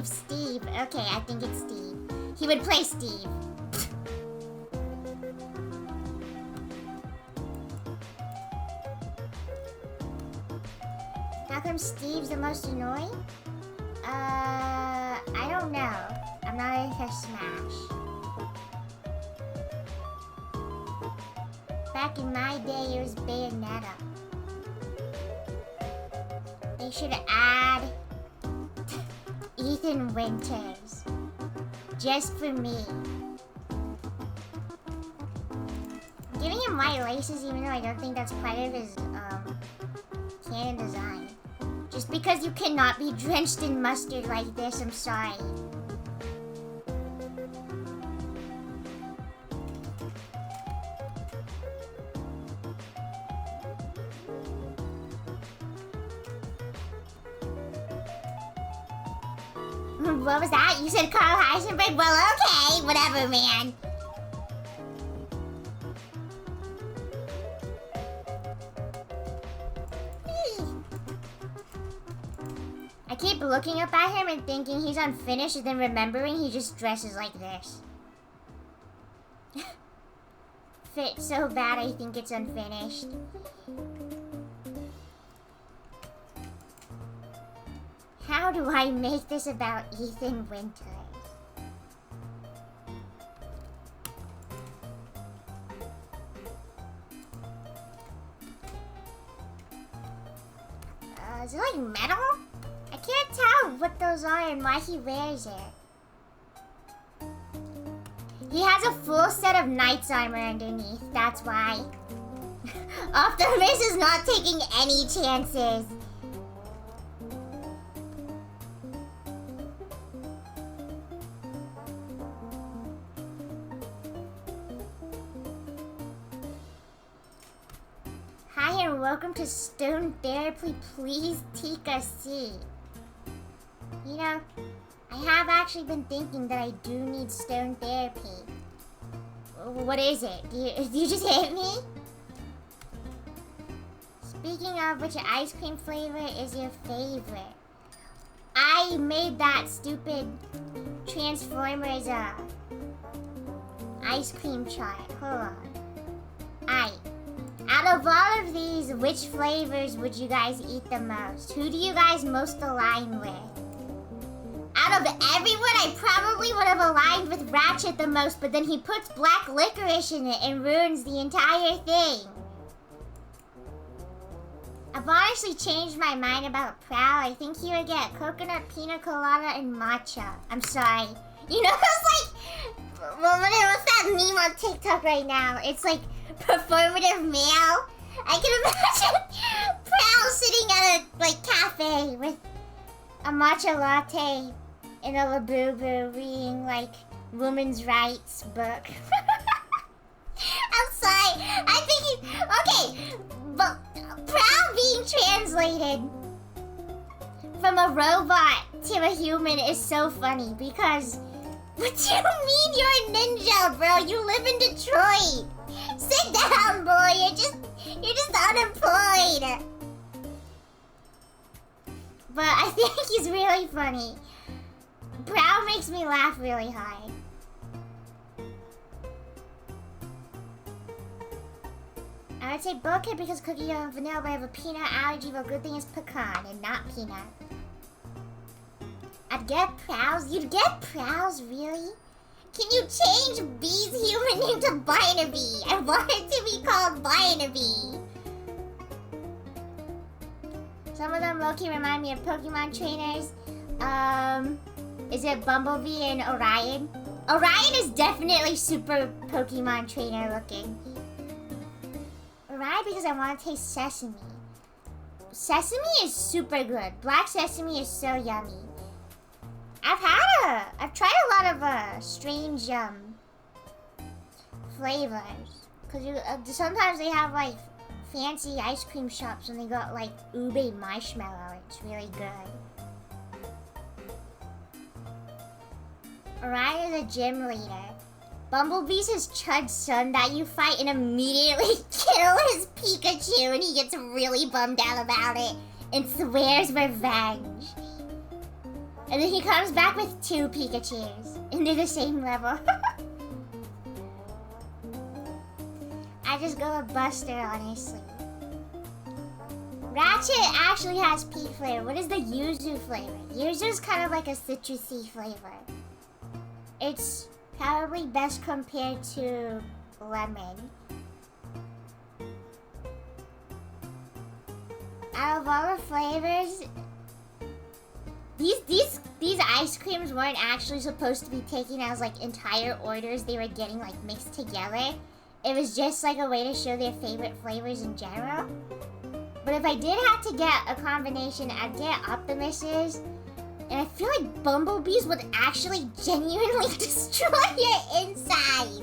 Steve. Okay, I think it's Steve. He would play Steve. How come Steve's the most annoying? I don't know. I'm not into Smash. Back in my day, it was Bayonetta. They should add Ethan Winters. Just for me. I'm giving him white laces even though I don't think that's part of his canon design. Just because you cannot be drenched in mustard like this, I'm sorry. What was that? You said Carl Heisenberg? Well, okay, whatever, man. I keep looking up at him and thinking he's unfinished and then remembering he just dresses like this. Fit so bad I think it's unfinished. How do I make this about Ethan Winters? Is it like metal? I can't tell what those are and why he wears it. He has a full set of knight's armor underneath, that's why. Optimus is not taking any chances. Hi and welcome to Stone Therapy. Please take a seat. You know, I have actually been thinking that I do need stone therapy. What is it? Do you just hit me? Speaking of, which ice cream flavor is your favorite? I made that stupid Transformers ice cream chart. Hold on. Out of all of these, which flavors would you guys eat the most? Who do you guys most align with? Out of everyone, I probably would have aligned with Ratchet the most, but then he puts black licorice in it and ruins the entire thing. I've honestly changed my mind about Prowl. I think he would get coconut, pina colada, and matcha. I'm sorry. You know, it's like, what's that meme on TikTok right now? It's like performative male. I can imagine Prowl sitting at a cafe with a matcha latte and a Labubu reading like women's rights book. I'm sorry. I think he, okay, but Prowl being translated from a robot to a human is so funny because what do you mean you're a ninja, bro? You live in Detroit. Sit down, boy. You're just unemployed. But I think he's really funny. Prowl makes me laugh really hard. I would say bouquet because cookie dough and vanilla, but I have a peanut allergy, but good thing is pecan and not peanut. I'd get Prowls. You'd get Prowls, really? Can you change Bee's human name to Barnaby? I want it to be called Barnaby. Some of them low-key remind me of Pokemon trainers. Is it Bumblebee and Orion? Orion is definitely super Pokemon trainer looking. Orion because I want to taste sesame. Sesame is super good. Black sesame is so yummy. I've tried a lot of strange flavors. Cause sometimes they have like fancy ice cream shops and they got like ube marshmallow. It's really good. Orion is a gym leader. Bumblebee's his chud son that you fight and immediately kill his Pikachu, and he gets really bummed out about it and swears revenge. And then he comes back with 2 Pikachus, and they're the same level. I just go with Buster, honestly. Ratchet actually has peach flavor. What is the yuzu flavor? Yuzu's kind of like a citrusy flavor. It's probably best compared to lemon. Out of all the flavors, these ice creams weren't actually supposed to be taken as like entire orders. They were getting like mixed together. It was just like a way to show their favorite flavors in general. But if I did have to get a combination, I'd get Optimus's. And I feel like Bumblebees would actually genuinely destroy your insides.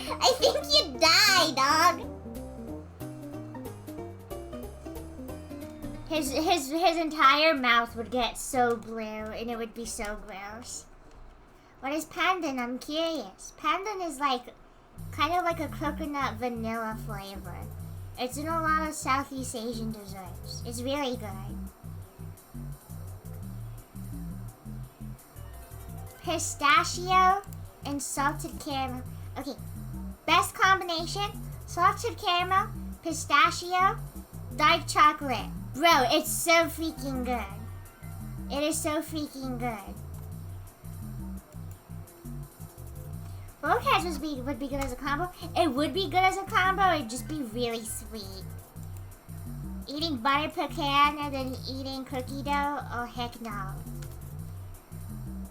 I think you'd die, dog. His entire mouth would get so blue and it would be so gross. What is pandan? I'm curious. Pandan is like kind of like a coconut vanilla flavor. It's in a lot of Southeast Asian desserts. It's really good. Pistachio and salted caramel. Okay, best combination: salted caramel, pistachio, dark chocolate. Bro, it's so freaking good. It is so freaking good. Bowcats would be good as a combo. It would be good as a combo. It'd just be really sweet. Eating butter pecan and then eating cookie dough? Oh heck no.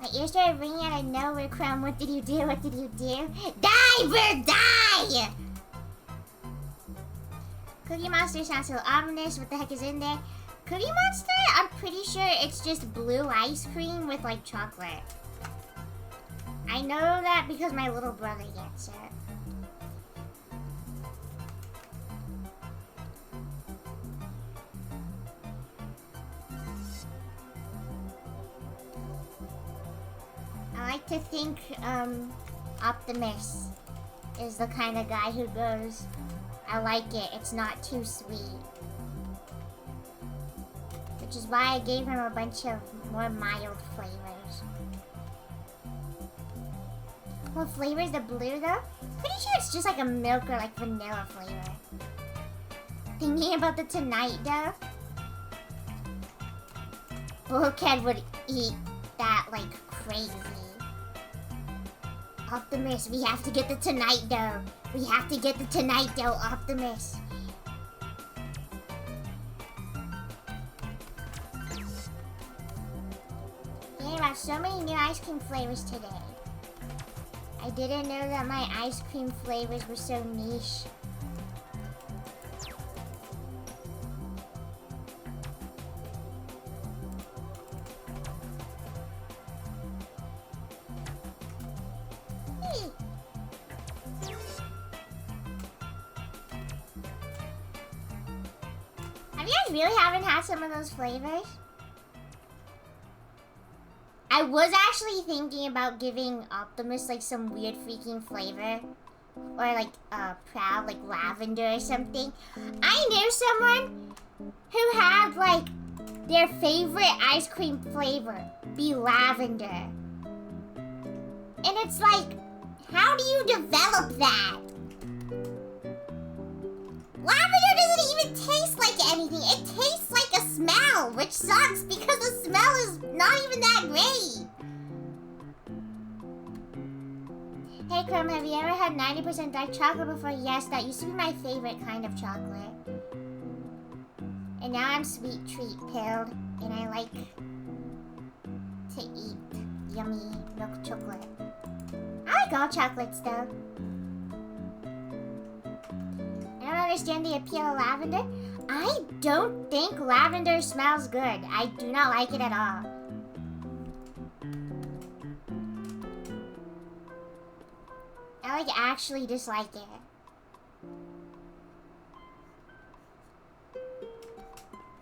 My ears started ringing out of nowhere, Crumb. What did you do? What did you do? Die, bird, die! Cookie Monster sounds so ominous. What the heck is in there? Cookie Monster? I'm pretty sure it's just blue ice cream with like chocolate. I know that because my little brother gets it. I like to think Optimus is the kind of guy who goes, I like it, it's not too sweet. Which is why I gave him a bunch of more mild flavors. What flavor is the blue though? Pretty sure it's just like a milk or like vanilla flavor. Thinking about the Tonight dough? Bullcat would eat that like crazy. Optimus, we have to get the Tonight dough. We have to get the Tonight dough, Optimus. There are so many new ice cream flavors today. I didn't know that my ice cream flavors were so niche. Really haven't had some of those flavors? I was actually thinking about giving Optimus like some weird freaking flavor. Or like Prowl, like lavender or something. I knew someone who had like their favorite ice cream flavor be lavender. And it's like, how do you develop that? Lavender doesn't even taste like anything. It tastes like a smell, which sucks because the smell is not even that great. Hey Crumb, have you ever had 90% dark chocolate before? Yes, that used to be my favorite kind of chocolate. And now I'm sweet treat pilled, and I like to eat yummy milk chocolate. I like all chocolates though. I don't understand the appeal of lavender. I don't think lavender smells good. I do not like it at all. I like actually dislike it.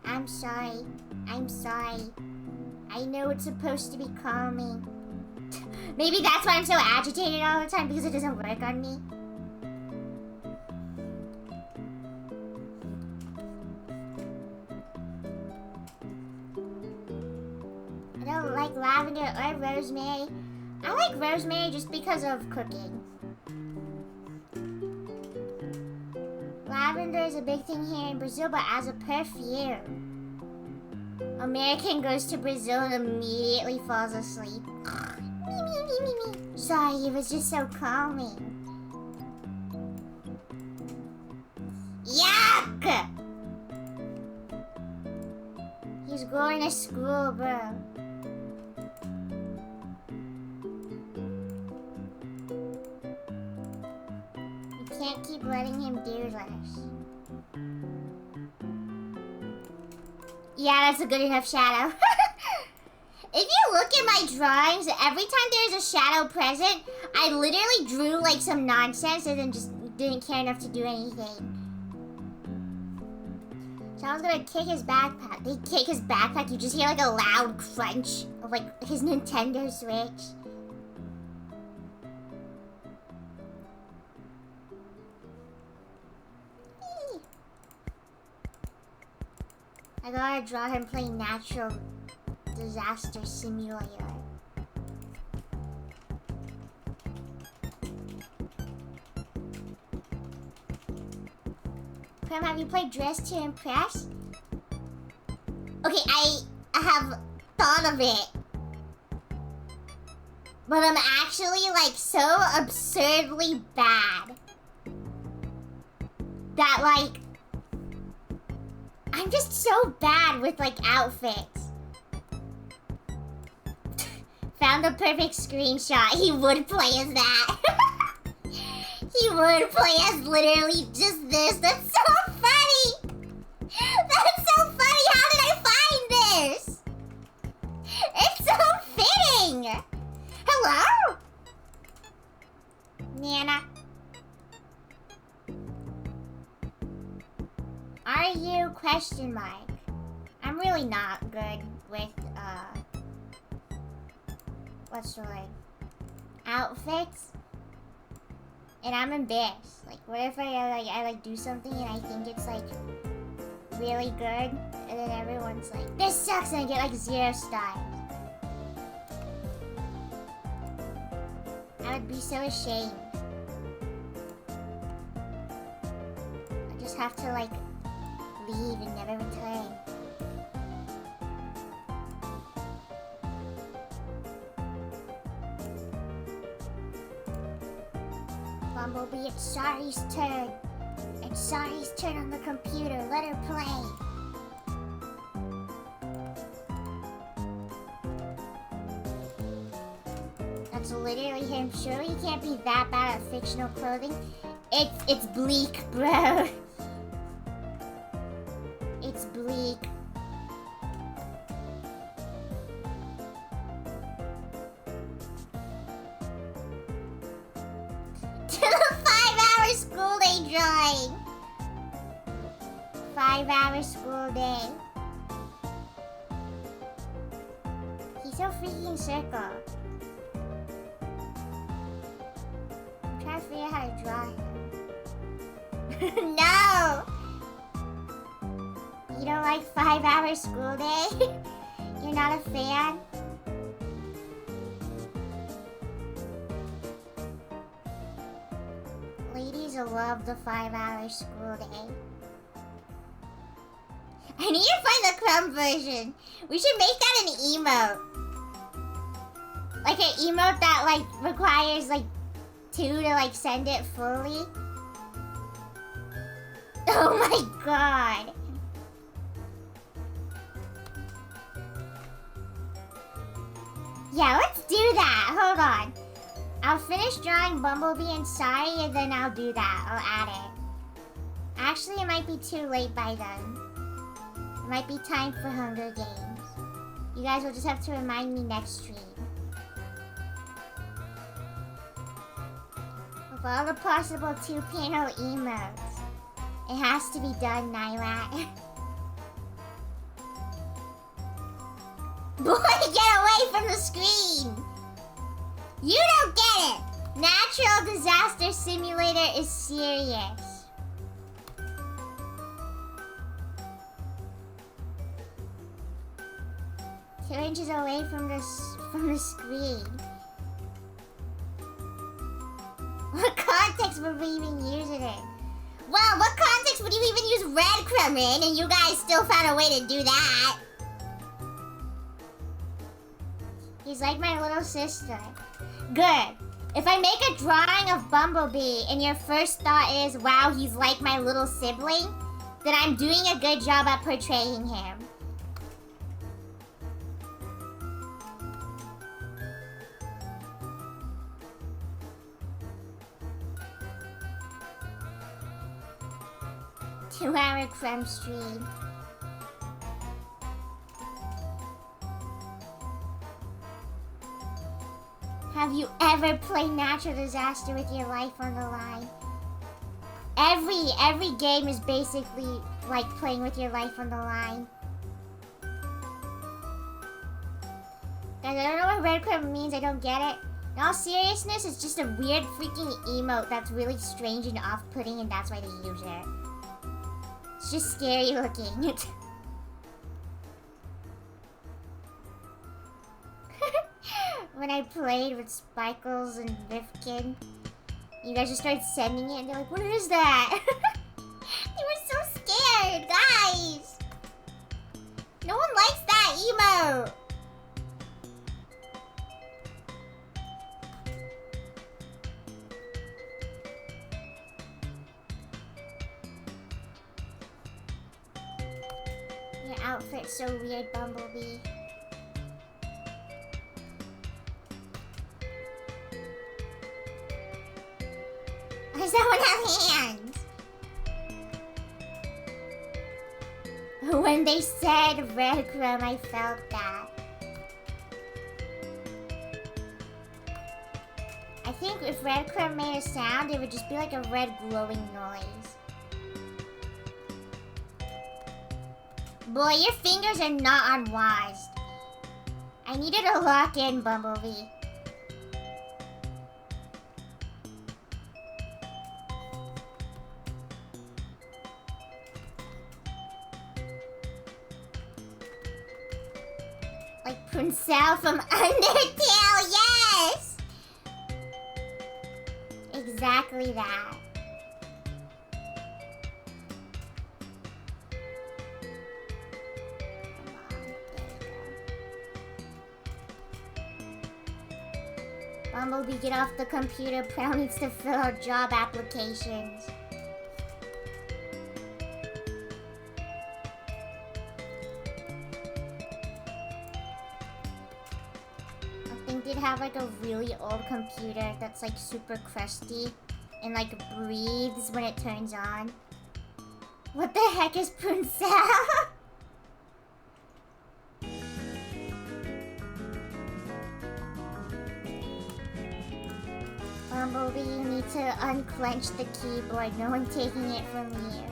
I'm sorry. I'm sorry. I know it's supposed to be calming. Maybe that's why I'm so agitated all the time, because it doesn't work on me. I don't like lavender or rosemary. I like rosemary just because of cooking. Lavender is a big thing here in Brazil, but as a perfume. American goes to Brazil and immediately falls asleep. Me, me, me, me, me. Sorry, it was just so calming. Yuck! He's going to school, bro. You can't keep letting him do this. Yeah, that's a good enough shadow. If you look at my drawings, every time there's a shadow present, I literally drew like some nonsense and then just didn't care enough to do anything. Someone's gonna kick his backpack. They kick his backpack, you just hear like a loud crunch of like his Nintendo Switch. I gotta draw him playing Natural Disaster Simulator. Prim, have you played Dress to Impress? Okay, I have thought of it. But I'm actually like so absurdly bad that like I'm just so bad with like outfits. Found the perfect screenshot. He would play as that. He would play as literally just this. That's so funny. That's so funny. How did I find this? It's so fitting. Hello? Nana. Are you? Question mark. I'm really not good with, what's the word? Outfits. And I'm embarrassed. Like, what if I do something and I think it's, like, really good? And then everyone's like, this sucks, and I get, like, 0 stars. I would be so ashamed. I just have to, like, leave and never return. Bumblebee, it's Sari's turn. It's Sari's turn on the computer. Let her play. That's literally him. Surely you can't be that bad at fictional clothing. It's bleak, bro. It's bleak. To the 5-hour school day drawing. 5-hour school day. He's so freaking circle. I'm trying to figure out how to draw him. No! You don't like 5-hour school day? You're not a fan? Ladies love the 5-hour school day. I need to find the Crumb version. We should make that an emote. Like an emote that like requires like 2 to like send it fully. Oh my god. Yeah, let's do that. Hold on. I'll finish drawing Bumblebee and Sari, and then I'll do that. I'll add it. Actually, it might be too late by then. It might be time for Hunger Games. You guys will just have to remind me next stream. For all the possible 2.0 emotes. It has to be done, Nylat. Boy, get away from the screen! You don't get it! Natural disaster simulator is serious. 2 inches away from the screen. What context would we even use it in? Well, what context would you even use breadcrumb in, and you guys still found a way to do that? He's like my little sister. Good. If I make a drawing of Bumblebee and your first thought is, wow, he's like my little sibling, then I'm doing a good job at portraying him. Two-hour crumb stream. Have you ever played Natural Disaster with your life on the line? Every game is basically like playing with your life on the line. Guys, I don't know what breadcrumb means, I don't get it. In all seriousness, it's just a weird freaking emote that's really strange and off-putting, and that's why they use it. It's just scary looking. When I played with Spikles and Rifkin, you guys just started sending it and they're like, what is that? They were so scared, guys! No one likes that emote! Your outfit's so weird, Bumblebee. Why does that one have hands? When they said breadcrumb, I felt that. I think if breadcrumb made a sound, it would just be like a red glowing noise. Boy, your fingers are not unwashed. I needed to lock in, Bumblebee. Like Prowl from Undertale, yes! Exactly that. Bumblebee, get off the computer. Prowl needs to fill out job applications. I think they'd have like a really old computer that's like super crusty and like breathes when it turns on. What the heck is Prowl? Bumblebee, you need to unclench the keyboard. No one taking it from you.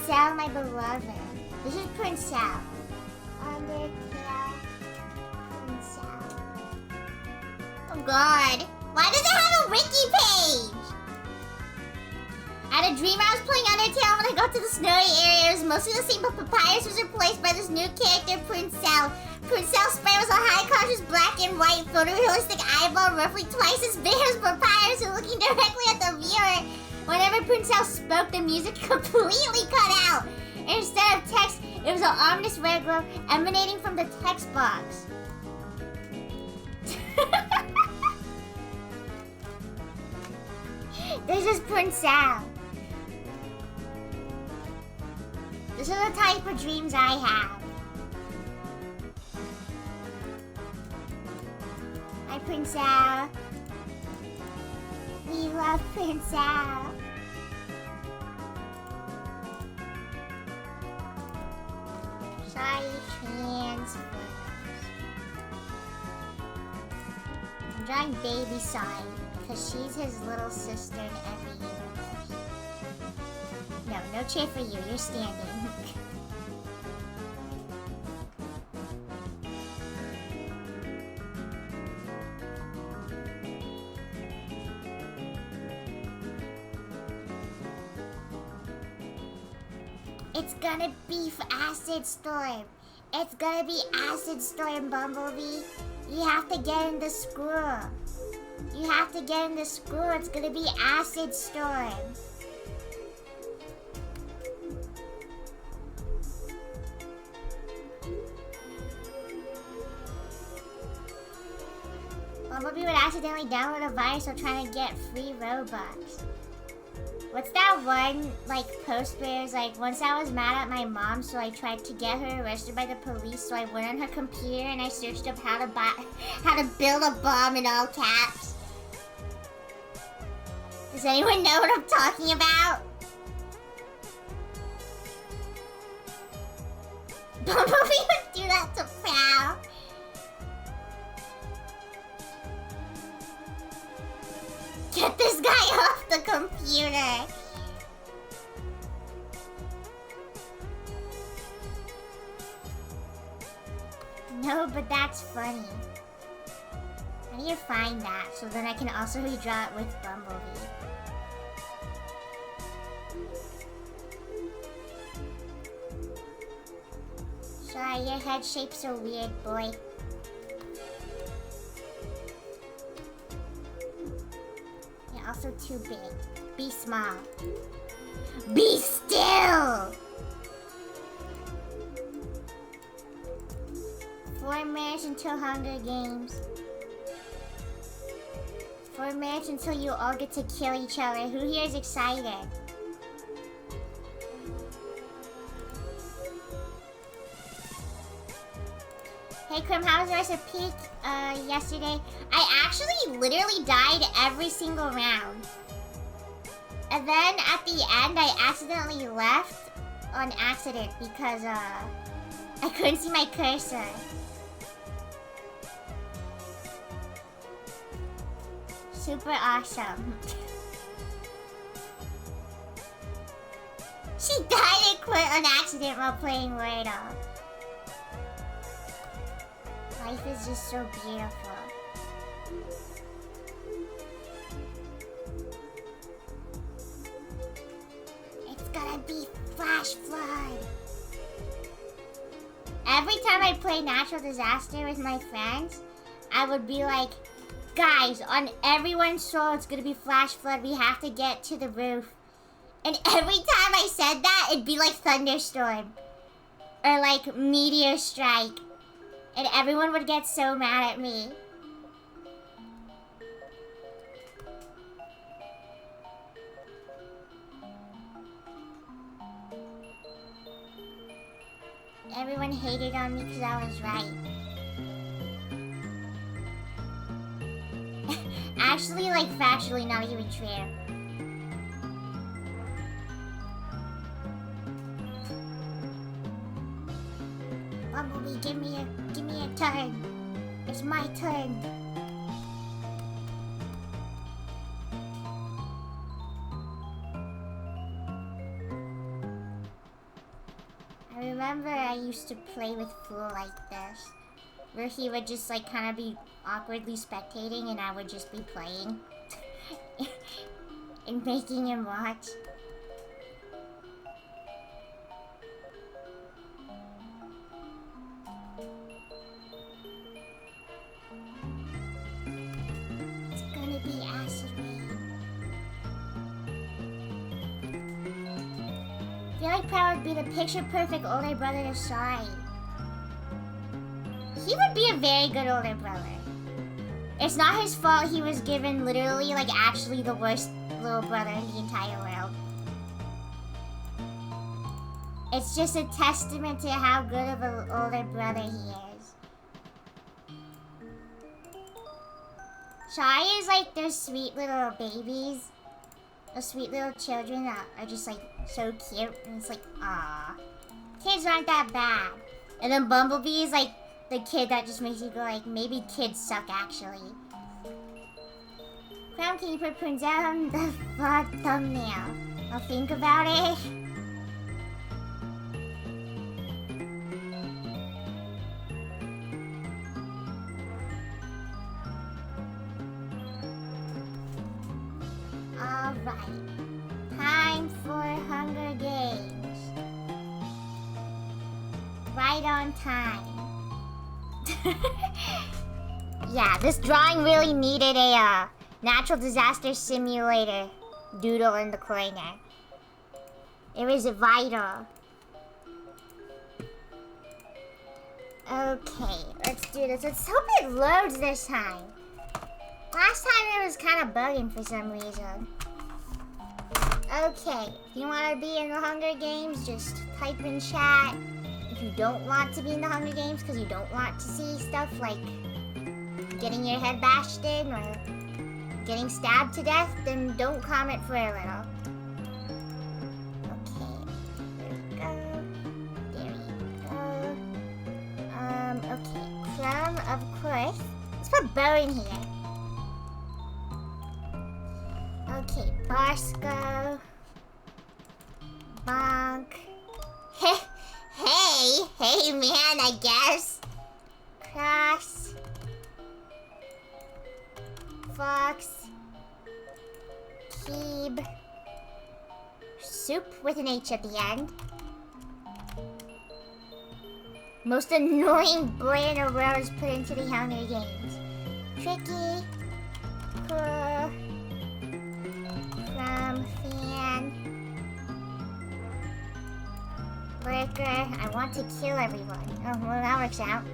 Prowl, my beloved. This is Prowl. Undertale. Prowl. Oh god. Why does it have a wiki page? I had a dream I was playing Undertale when I got to the snowy area. It was mostly the same, but Papyrus was replaced by this new character, Prowl. Prowl's sprite was a high-contrast black and white photorealistic eyeball roughly twice as big as Papyrus and looking directly at the viewer. Whenever Prowl spoke, the music completely cut out. And instead of text, it was an ominous red glow emanating from the text box. This is Prowl. These are the type of dreams I have. Hi, Prowl. We love Prowl. Hands. I'm drawing baby side because she's his little sister in every universe. No, no cheer for you. You're standing. It's gonna be Acid Storm. It's gonna be Acid Storm, Bumblebee. You have to get in the school. You have to get in the school. It's gonna be Acid Storm. Bumblebee would accidentally download a virus while trying to get free Robux. What's that one, like, post where it's like, once I was mad at my mom, so I tried to get her arrested by the police, so I went on her computer and I searched up how to build a bomb in all caps. Does anyone know what I'm talking about? Bumblebee would do that to Prowl. Get this guy off the computer. No, but that's funny. I need to find that so then I can also redraw it with Bumblebee. Sorry, your head shape's so weird, boy. Also too big. Be small. Be still! 4 minutes until Hunger Games. 4 minutes until you all get to kill each other. Who here is excited? Hey Krim, how was the rest of Peak yesterday? I actually literally died every single round. And then at the end, I accidentally left on accident because I couldn't see my cursor. Super awesome. She died and quit on accident while playing Wordle. Life is just so beautiful. It's gonna be Flash Flood. Every time I play Natural Disaster with my friends, I would be like, guys, on everyone's soul, it's gonna be Flash Flood. We have to get to the roof. And every time I said that, it'd be like Thunderstorm. Or like Meteor Strike. And everyone would get so mad at me. Everyone hated on me because I was right. Actually, like, factually not even true. Bumblebee, give me a turn. It's my turn. I remember I used to play with Fool like this, where he would just like kind of be awkwardly spectating and I would just be playing and making him watch. Be acid rain. I feel like Prowl would be the picture-perfect older brother to Shai. He would be a very good older brother. It's not his fault he was given literally, like, actually the worst little brother in the entire world. It's just a testament to how good of an older brother he is. Shai is like those sweet little babies. Those sweet little children that are just like so cute. And it's like, aww. Kids aren't that bad. And then Bumblebee is like the kid that just makes you go like, maybe kids suck actually. Crown Keeper prints down the vlog thumbnail. I'll think about it. Alright. Time for Hunger Games. Right on time. Yeah, this drawing really needed a natural disaster simulator doodle in the corner. It was vital. Okay, let's do this. Let's hope it loads this time. Last time it was kind of bugging for some reason. Okay, if you want to be in the Hunger Games, just type in chat. If you don't want to be in the Hunger Games because you don't want to see stuff like getting your head bashed in or getting stabbed to death, then don't comment for a little. Okay, there we go. Okay, Crumb, of course. Let's put Bo in here. Okay, Barsco. Bonk. Hey man, I guess. Cross. Fox. Keeb. Soup with an H at the end. Most annoying boy in the world is put into the Hunger Games. Tricky. Cool. Fan. Lurker. I want to kill everyone. Oh, well, that works out.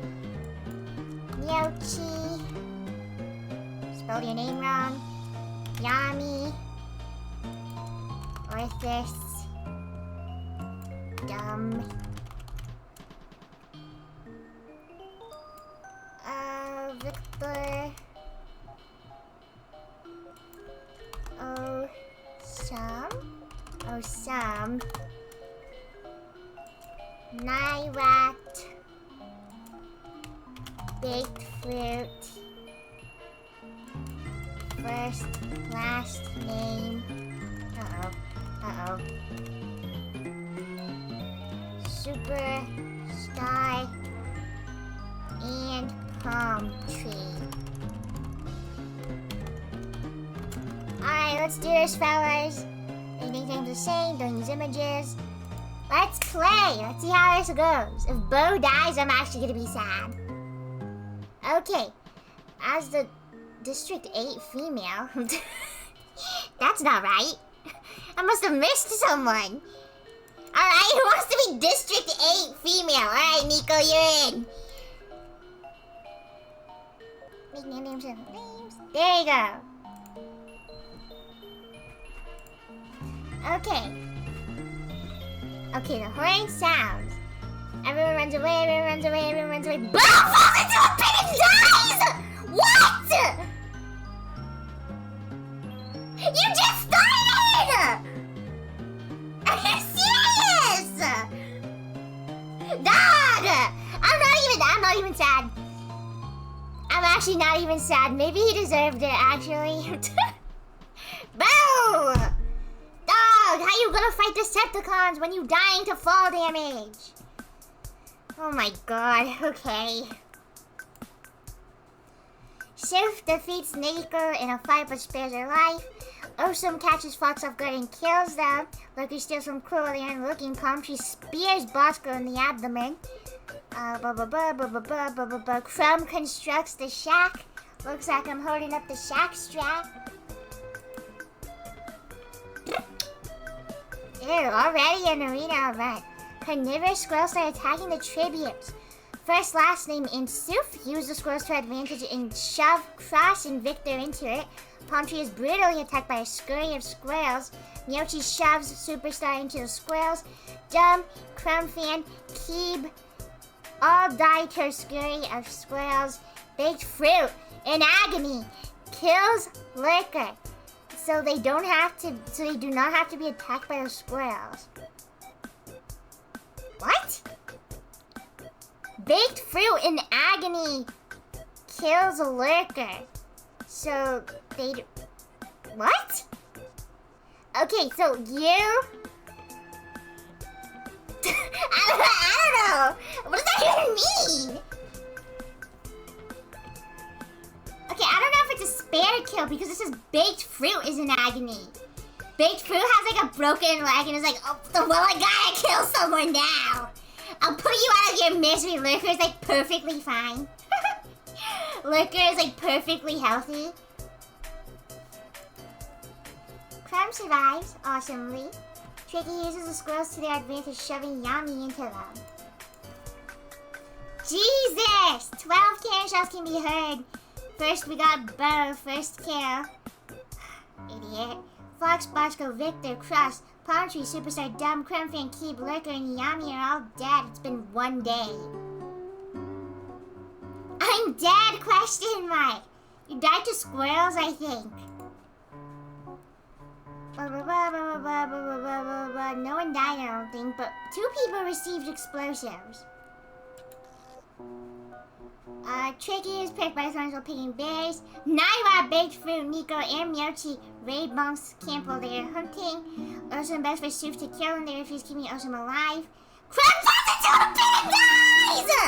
Yochi. Spelled your name wrong. Yami. Orthus. Dumb. Victor. Some. Nyrat. Baked fruit. First, last name. Uh-oh. Super, sky, and palm tree. Alright, let's do this, fellas. Anything to say, don't use images. Let's play. Let's see how this goes. If Bo dies, I'm actually gonna be sad. Okay. As the District 8 female. That's not right. I must have missed someone. Alright, who wants to be District 8 female? Alright, Nico, you're in. Make names. There you go. Okay. Okay, the horn sounds. Everyone runs away. Boom! Falls into a pit and dies! What? You just started! Are you serious? Dog! I'm not even sad. I'm actually not even sad. Maybe he deserved it, actually. Boo! Dog, how you gonna fight Decepticons when you dying to fall damage? Oh my god, okay. Sif defeats Nico in a fight but spares her life. Osum catches Fox off guard and kills them. Loki steals from Cruelly and looking Palm Tree spears Bosco in the abdomen. Crumb constructs the shack. Looks like I'm holding up the shack strap. Ew, already an arena event. Carnivorous squirrels start attacking the tributes. First, last name in Suf. Use the squirrels to advantage and shove Cross and Victor into it. Palm Tree is brutally attacked by a scurry of squirrels. Miyochi shoves Superstar into the squirrels. Dumb, Crumb Fan, Keeb all die to a scurry of squirrels. Baked Fruit, in agony, kills Lurker. So they do not have to be attacked by the squirrels. What? Baked fruit in agony kills a lurker. So they... What? Okay, so you... I don't know. What does that even mean? Okay, I don't know if it's a spare kill because this is baked fruit is in agony. Baked fruit has like a broken leg and is like, oh, well, I gotta kill someone now. I'll put you out of your misery. Lurker is like perfectly fine. Lurker is like perfectly healthy. Crumb survives awesomely. Tricky uses the squirrels to their advantage, shoving Yami into them. Jesus! 12 cannon shots can be heard. First we got Bo, first kill. Idiot. Fox, Bosco, Victor, Crush, Palm Tree, Superstar, Dumb, Crumfan, Keep, Lurker, and Yami are all dead. It's been one day. I'm dead? Question mark. You died to squirrels, I think. No one died, I don't think, but 2 people received explosives. Tricky is picked by the thorns while picking berries. Naiwa, Baked Fruit, Nico, and Myochi raid Bonks camp while they are hunting. Osum begs for Soof to kill him. They refuse, keeping Osum alive. Crab falls into a pit and dies!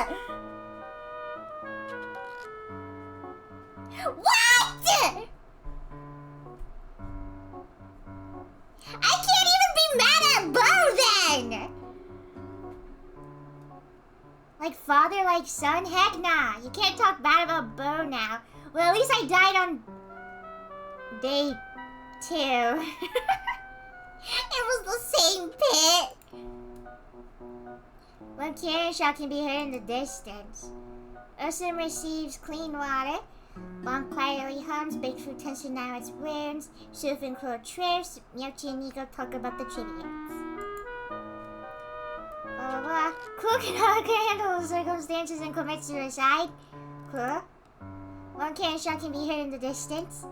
What? I can't even be mad at Bo then! Like father, like son? Heck nah. You can't talk bad about Bo now. Well, at least I died on day 2. It was the same pit. One cannon shot can be heard in the distance. Osum receives clean water. Bonk quietly hums. Baked Fruit tends to now its wounds. Soof and Crow trips. Myochi and Nico talk about the trivias. Cool can handle the circumstances and commit suicide. Cool. One cannon shot can be heard in the distance.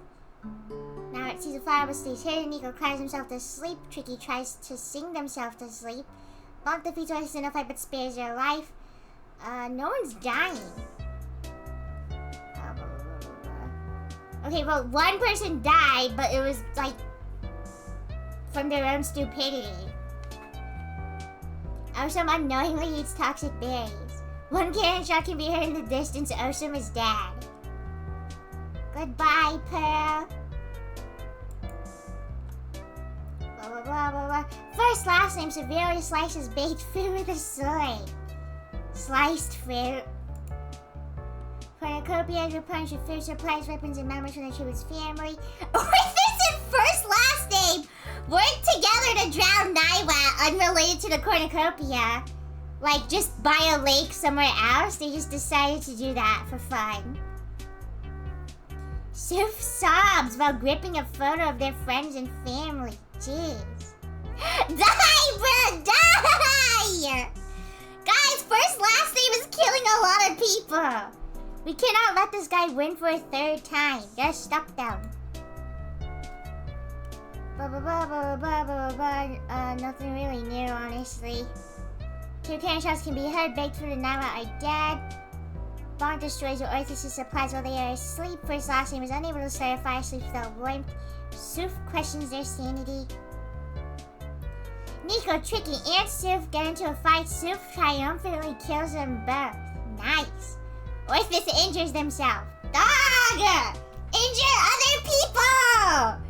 Now it sees a fire but stays hidden. Nico cries himself to sleep. Tricky tries to sing themselves to sleep. Bonk defeats Oasis in a fight but spares their life. No one's dying. Okay, well, one person died, but it was like from their own stupidity. Osum unknowingly eats toxic berries. One cannon shot can be heard in the distance. Osum is dead. Goodbye, Pearl. Blah, blah, blah, blah, blah. First last name severely slices baked fruit with a sword. Sliced fruit. Cornucopias replenish with food supplies, weapons, and members from the tribute's family. Orthis and first last name worked together to drown Naiwa, unrelated to the cornucopia. Like, just by a lake somewhere else. They just decided to do that for fun. Soof sobs while gripping a photo of their friends and family. Jeez. Die, bro! Die! Guys, first last name is killing a lot of people. We cannot let this guy win for a 3rd time. Gotta stop them. Nothing really new, honestly. 2 cannon shots can be heard. Baked Fruit and Naiwa are dead. Bonk destroys Orthis' supplies while they are asleep. First last name is unable to start a fire, sleeps without warmth. Soof questions their sanity. Nico, Tricky, and Soof get into a fight. Soof triumphantly kills them both. Nice. Orthis injures themselves. Dog! Injure other people!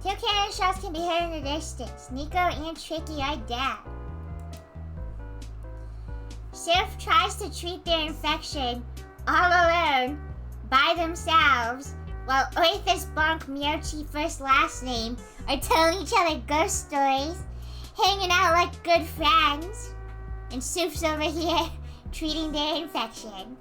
2 cannon shots can be heard in the distance. Nico and Tricky are dead. Soof tries to treat their infection all alone by themselves while Orthis, Bonk, Myochi, first last name are telling each other ghost stories, hanging out like good friends, and Soof's over here treating their infection.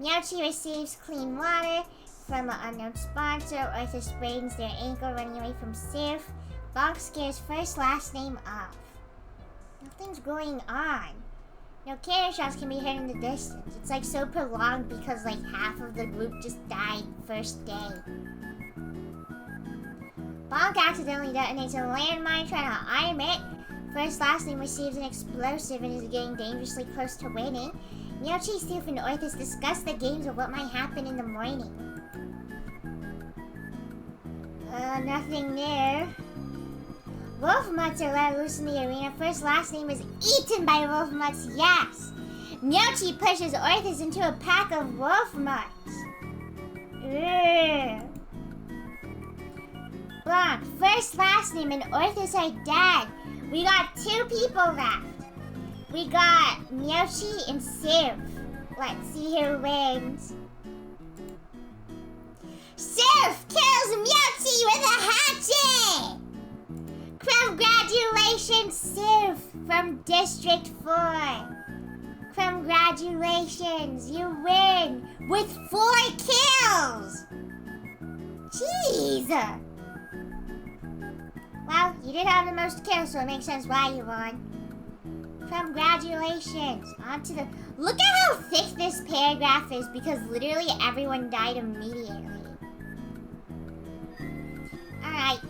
Myochi receives clean water from an unknown sponsor. Orthis sprains their ankle running away from Soof. Bonk scares first last name off. Nothing's going on. No cannon shots can be heard in the distance. It's like so prolonged because like half of the group just died first day. Bonk accidentally detonates a landmine trying to arm it. First last name receives an explosive and is getting dangerously close to winning. Myochi, Soof, and Orthus discuss the games of what might happen in the morning. Nothing new. Wolf Mutts are let loose in the arena. First last name is eaten by Wolf Mutts, yes! Myochi pushes Orthus into a pack of Wolf Mutts. Ugh. Blanc, first last name and Orthus are dead. We got 2 people left. We got Myochi and Soof. Let's see who wins. Soof kills Myochi with a hatchet! Congratulations, Soof from District 4. Congratulations, you win with 4 kills! Jeez! Well, you did have the most kills, so it makes sense why you won. Congratulations. On to the... Look at how thick this paragraph is, because literally everyone died immediately. Alright.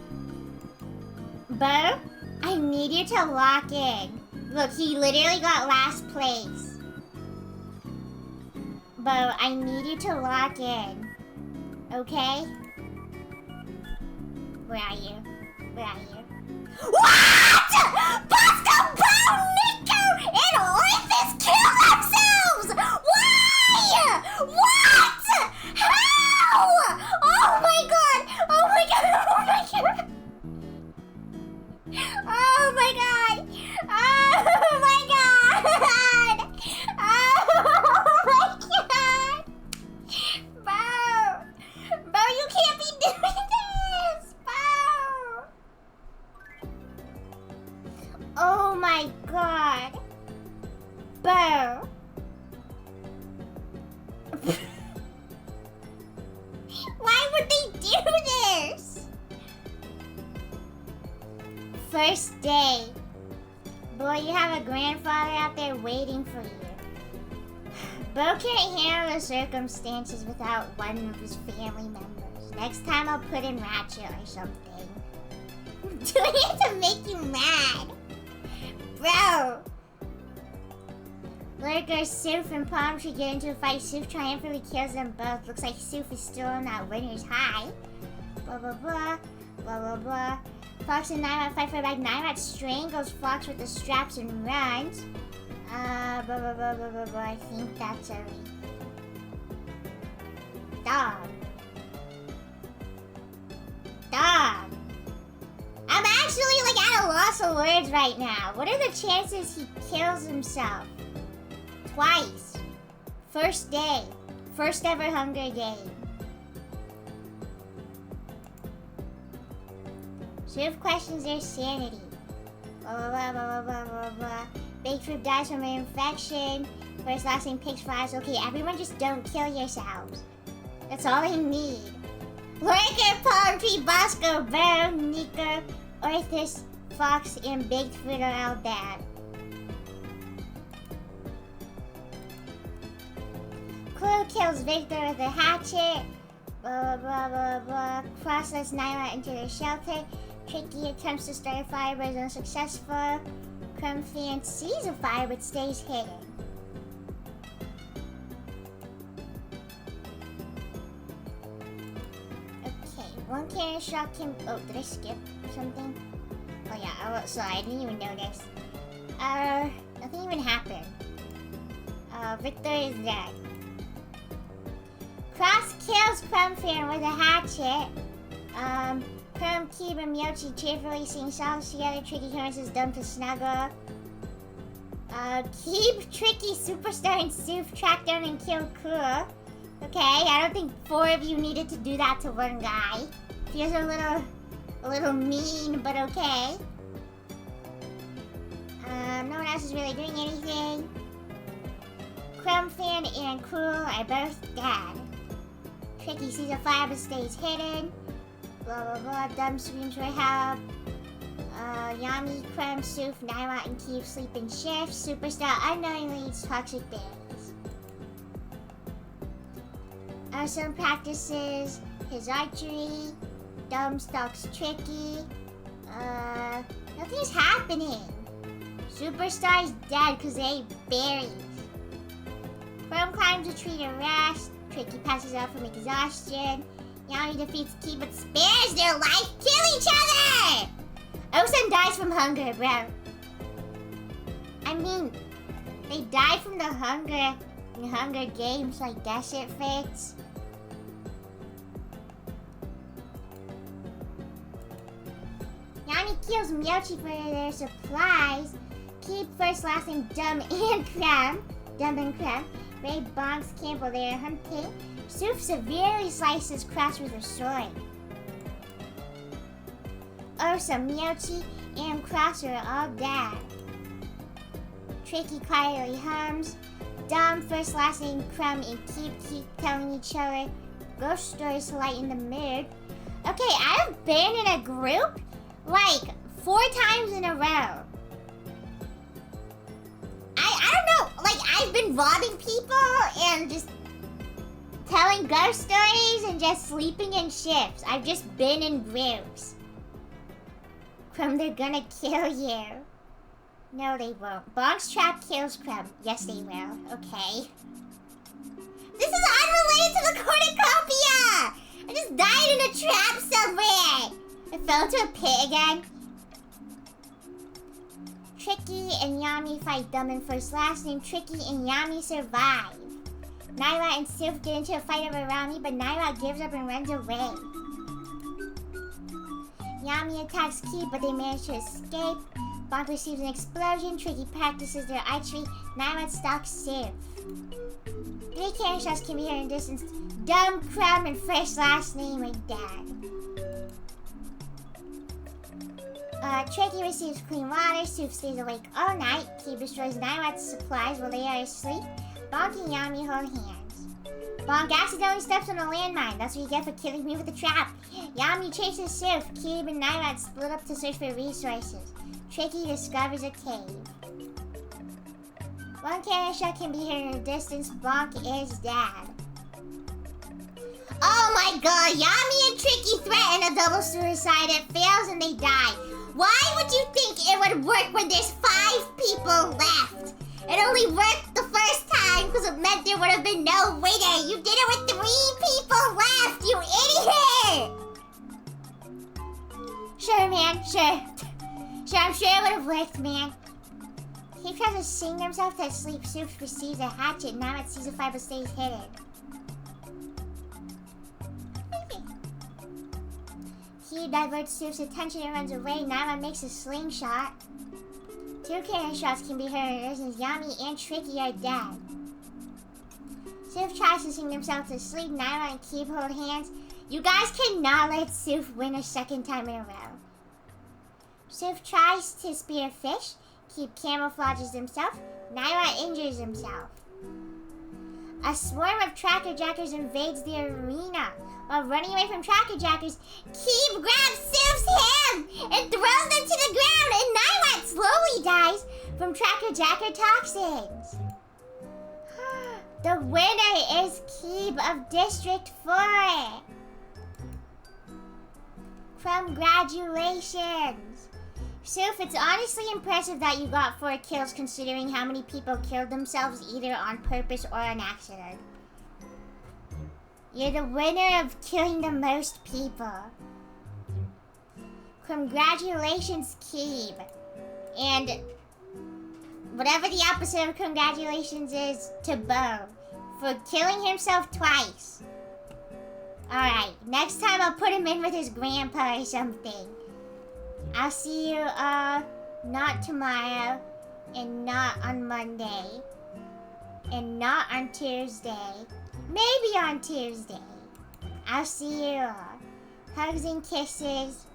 Bo, I need you to lock in. Look, he literally got last place. Bo, I need you to lock in. Okay? Where are you? Where are you? What?! Bosco, Bo, Nico, and Orthus kill themselves! Why?! What?! How?! Oh my god! Oh my god! Oh my god! Oh my god! Oh my god! Oh my god! Bo! Bo, you can't be doing this! Bo! Oh my god! Bo! Why would they do this? First day. Boy, you have a grandfather out there waiting for you. Bo can't handle the circumstances without one of his family members. Next time I'll put in Ratchet or something. Doing it to make you mad. Bro! Lurker, Soof, and Palm Tree get into a fight. Soof triumphantly kills them both. Looks like Soof is still on that winner's high. Blah, blah, blah. Blah, blah, blah. Fox and Nightrat fight for a bag. Nightrat strangles Fox with the straps and runs. Blah, blah, blah, blah, blah, blah. I think that's everything. Dog. Dog. I'm actually like at a loss of words right now. What are the chances he kills himself? Twice. First day. First ever Hunger Game. Soof questions their sanity. Blah, blah, blah, blah, blah, blah, blah. Big Troop dies from an infection. First last name picks flies. Okay, everyone just don't kill yourselves. That's all I need. Lurker, Palm Tree, Bosco, Bo, Nico, Orthus, Fox, and Bigfoot are all dead. Clue kills Victor with a hatchet. Blah, blah, blah, blah, blah. Cross lets Nyla into their shelter. Tricky attempts to start a fire but is unsuccessful. Crumb Fan sees a fire but stays hidden. Okay, one cannon shot him. Oh, did I skip something? Oh yeah, sorry, I didn't even notice. Nothing even happened. Victor is dead. Cross kills Crumb Fan with a hatchet. Crumb, Keeb, and Myochi cheerfully sing songs together. Tricky convinces them to snuggle. Keeb, Tricky, Superstar, and Soof track down and kill Cool. Okay, I don't think 4 of you needed to do that to one guy. Feels a little mean, but okay. No one else is really doing anything. Crumb Fan and Cruel are both dead. Tricky sees a fire but stays hidden. Blah blah blah. Dumb screams for help. Yami, Crumb, Soof, Nyla, and Keef sleep in shifts. Superstar unknowingly eats toxic berries. Awesome practices his archery. Dumb stalks Tricky. Nothing's happening. Superstar's dead because they ate berries. Chrome climbs a tree to rest. Tricky passes out from exhaustion. Yami defeats Key but spares their life. Kill each other! Osen dies from hunger, bro. I mean, they died from the Hunger Games, so I guess it fits. Yami kills Miyochi for their supplies. Keep first, last name Dumb and Crumb. Ray bonks camp while they are hunting. Soof severely slices Crash with her sword. Ursa, Miyochi, and Crash are all dead. Tricky quietly hums. Dumb, first, last name Crumb, and keep telling each other ghost stories to lighten the mood. Okay, I've been in a group like 4 times in a row. I don't know, like I've been robbing people and just telling ghost stories and just sleeping in shifts. I've just been in groups. Crumb, they're gonna kill you. No, they won't. Bonk's trap kills Crumb. Yes, they will. Okay. This is unrelated to the cornucopia! I just died in a trap somewhere! I fell into a pit again. Tricky and Yami fight Dumb and first last name. Tricky and Yami survive. Naira and Sylph get into a fight over Rami, but Naira gives up and runs away. Yami attacks Key, but they manage to escape. Bonk receives an explosion. Tricky practices their archery. Naira stalks Sylph. 3 cannon shots can be heard in distance. Dumb, Crumb, and first last name are dead. Tricky receives clean water. Soof stays awake all night. Key destroys Naira's supplies while they are asleep. Bonk and Yami hold hands. Bonk accidentally steps on a landmine. That's what you get for killing me with a trap. Yami chases Soof. Key and Naira split up to search for resources. Tricky discovers a cave. 1 cannon shot can be heard in the distance. Bonk is dead. Oh my god, Yami and Tricky threaten a double suicide. It fails and they die. Why would you think it would work when there's 5 people left? It only worked the first time because it meant there would have been no winner. You did it with 3 people left, you idiot! Sure, man, sure. Sure, I'm sure it would have worked, man. He tries to sing himself to sleep. Soof receives a hatchet. Now it sees a 5 but stays hidden. He diverts Soof's attention and runs away. Naira makes a slingshot. 2 cannon shots can be heard in the distance. Yami and Tricky are dead. Soof tries to sing himself to sleep. Naira and Keep hold hands. You guys cannot let Soof win a 2nd time in a row. Soof tries to spear a fish. Keep camouflages himself. Naira injures himself. A swarm of tracker jackers invades the arena. While running away from tracker jackers, Keep grabs Soof's hand and throws them to the ground, and Naira slowly dies from tracker jacker toxins. The winner is Keep of District 4. Congratulations. Soof, it's honestly impressive that you got 4 kills considering how many people killed themselves either on purpose or on accident. You're the winner of killing the most people. Congratulations, Keeb. And whatever the opposite of congratulations is to Bo for killing himself twice. Alright, next time I'll put him in with his grandpa or something. I'll see you, not tomorrow, and not on Monday, and not on Tuesday, maybe on Tuesday. I'll see you. Hugs and kisses.